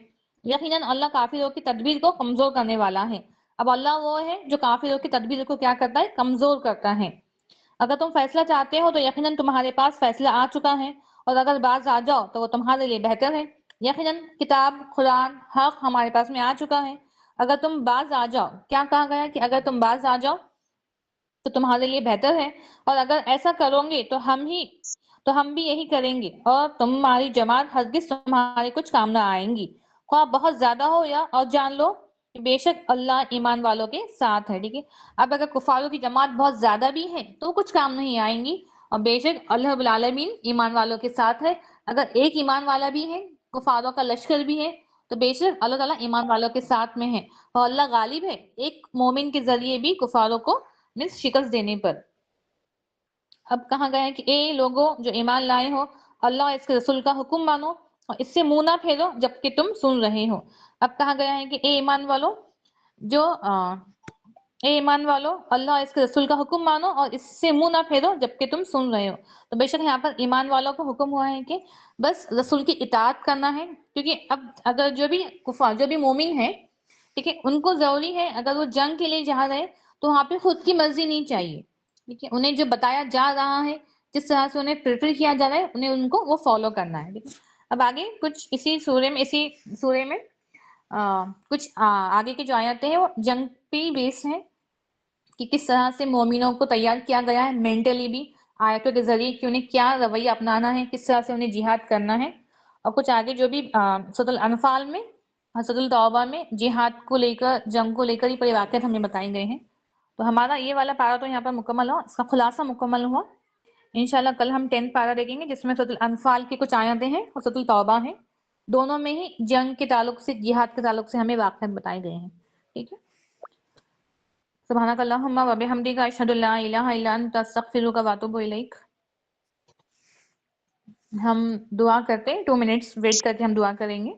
یقیناً اللہ کافروں کی تدبیر کو کمزور کرنے والا ہے. اب اللہ وہ ہے جو کافروں کی تدبیر کو کیا کرتا ہے؟ کمزور کرتا ہے. اگر تم فیصلہ چاہتے ہو تو یقیناً تمہارے پاس فیصلہ آ چکا ہے, اور اگر باز آ جاؤ تو وہ تمہارے لیے بہتر ہے. یقیناً کتاب قرآن حق ہمارے پاس میں آ چکا ہے, اگر تم باز آ جاؤ. کیا کہا گیا کہ اگر تم باز آ جاؤ تو تمہارے لیے بہتر ہے, اور اگر ایسا کرو گے تو ہم بھی یہی کریں گے, اور تمہاری جماعت ہرگز تمہارے کچھ کام نہ آئیں گی, خواہ بہت زیادہ ہو یا, اور جان لو کہ بے شک اللہ ایمان والوں کے ساتھ ہے. ٹھیک ہے, اب اگر کفاروں کی جماعت بہت زیادہ بھی ہے تو کچھ کام نہیں آئیں گی, اور بے شک اللہ رب العالمین ایمان والوں کے ساتھ ہے. اگر ایک ایمان والا بھی ہے کفاروں کا لشکر بھی ہے، تو بے شک اللہ تعالیٰ ایمان والوں کے ساتھ میں ہے اور اللہ غالب ہے ایک مومن کے ذریعے بھی کفاروں کو شکست دینے پر۔ اب کہا گیا ہے کہ اے لوگوں جو ایمان لائے ہو، اللہ اور اس کے رسول کا حکم مانو اور اس سے منہ نہ پھیرو جبکہ تم سن رہے ہو۔ اب کہا گیا ہے کہ اے ایمان والو اللہ اور اس کے رسول کا حکم مانو اور اس سے منہ نہ پھیرو جبکہ تم سن رہے ہو۔ تو بے شک یہاں پر ایمان والوں کو حکم ہوا ہے کہ بس رسول کی اطاعت کرنا ہے، کیونکہ اب اگر جو بھی مومن ہے، ٹھیک ہے، ان کو ضروری ہے اگر وہ جنگ کے لیے جا رہے تو وہاں پہ خود کی مرضی نہیں چاہیے، ٹھیک ہے، انہیں جو بتایا جا رہا ہے، جس طرح سے انہیں پریفر کیا جا رہا ہے، انہیں ان کو وہ فالو کرنا ہے، ٹھیک ہے۔ اب آگے کچھ اسی سورے میں کچھ آگے کی جو آیتیں ہیں وہ جنگ پہ بیس ہیں کہ کس طرح سے مومنوں کو تیار کیا گیا ہے مینٹلی بھی آیتوں کے ذریعے کہ انہیں کیا رویہ اپنانا ہے، کس طرح سے انہیں جہاد کرنا ہے۔ اور کچھ آگے جو بھی سورۃ الانفال میں، سورۃ التوبہ میں جہاد کو لے کر، جنگ کو لے کر ہی پورے واقعات ہمیں بتائے گئے ہیں۔ تو ہمارا یہ والا پارا تو یہاں پر مکمل ہوا، اس کا خلاصہ مکمل ہوا۔ انشاءاللہ کل ہم 10 پارا دیکھیں گے جس میں سورۃ الانفال کی کچھ آیتیں ہیں اور سورۃ التوبہ ہیں، دونوں میں ہی جنگ کے تعلق سے، جہاد کے تعلق سے ہمیں واقعات بتائے گئے ہیں، ٹھیک ہے۔ سبحانک اللہم و بحمدک اشہد ان لا الہ الا انت استغفرک و اتوب الیک۔ ہم دعا کرتے ہیں، 2 منٹس ویٹ کر کے ہم دعا کریں گے۔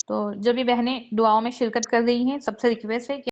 تو جو بھی بہنیں دعاؤں میں شرکت کر رہی ہیں، سب سے ریکویسٹ ہے کہ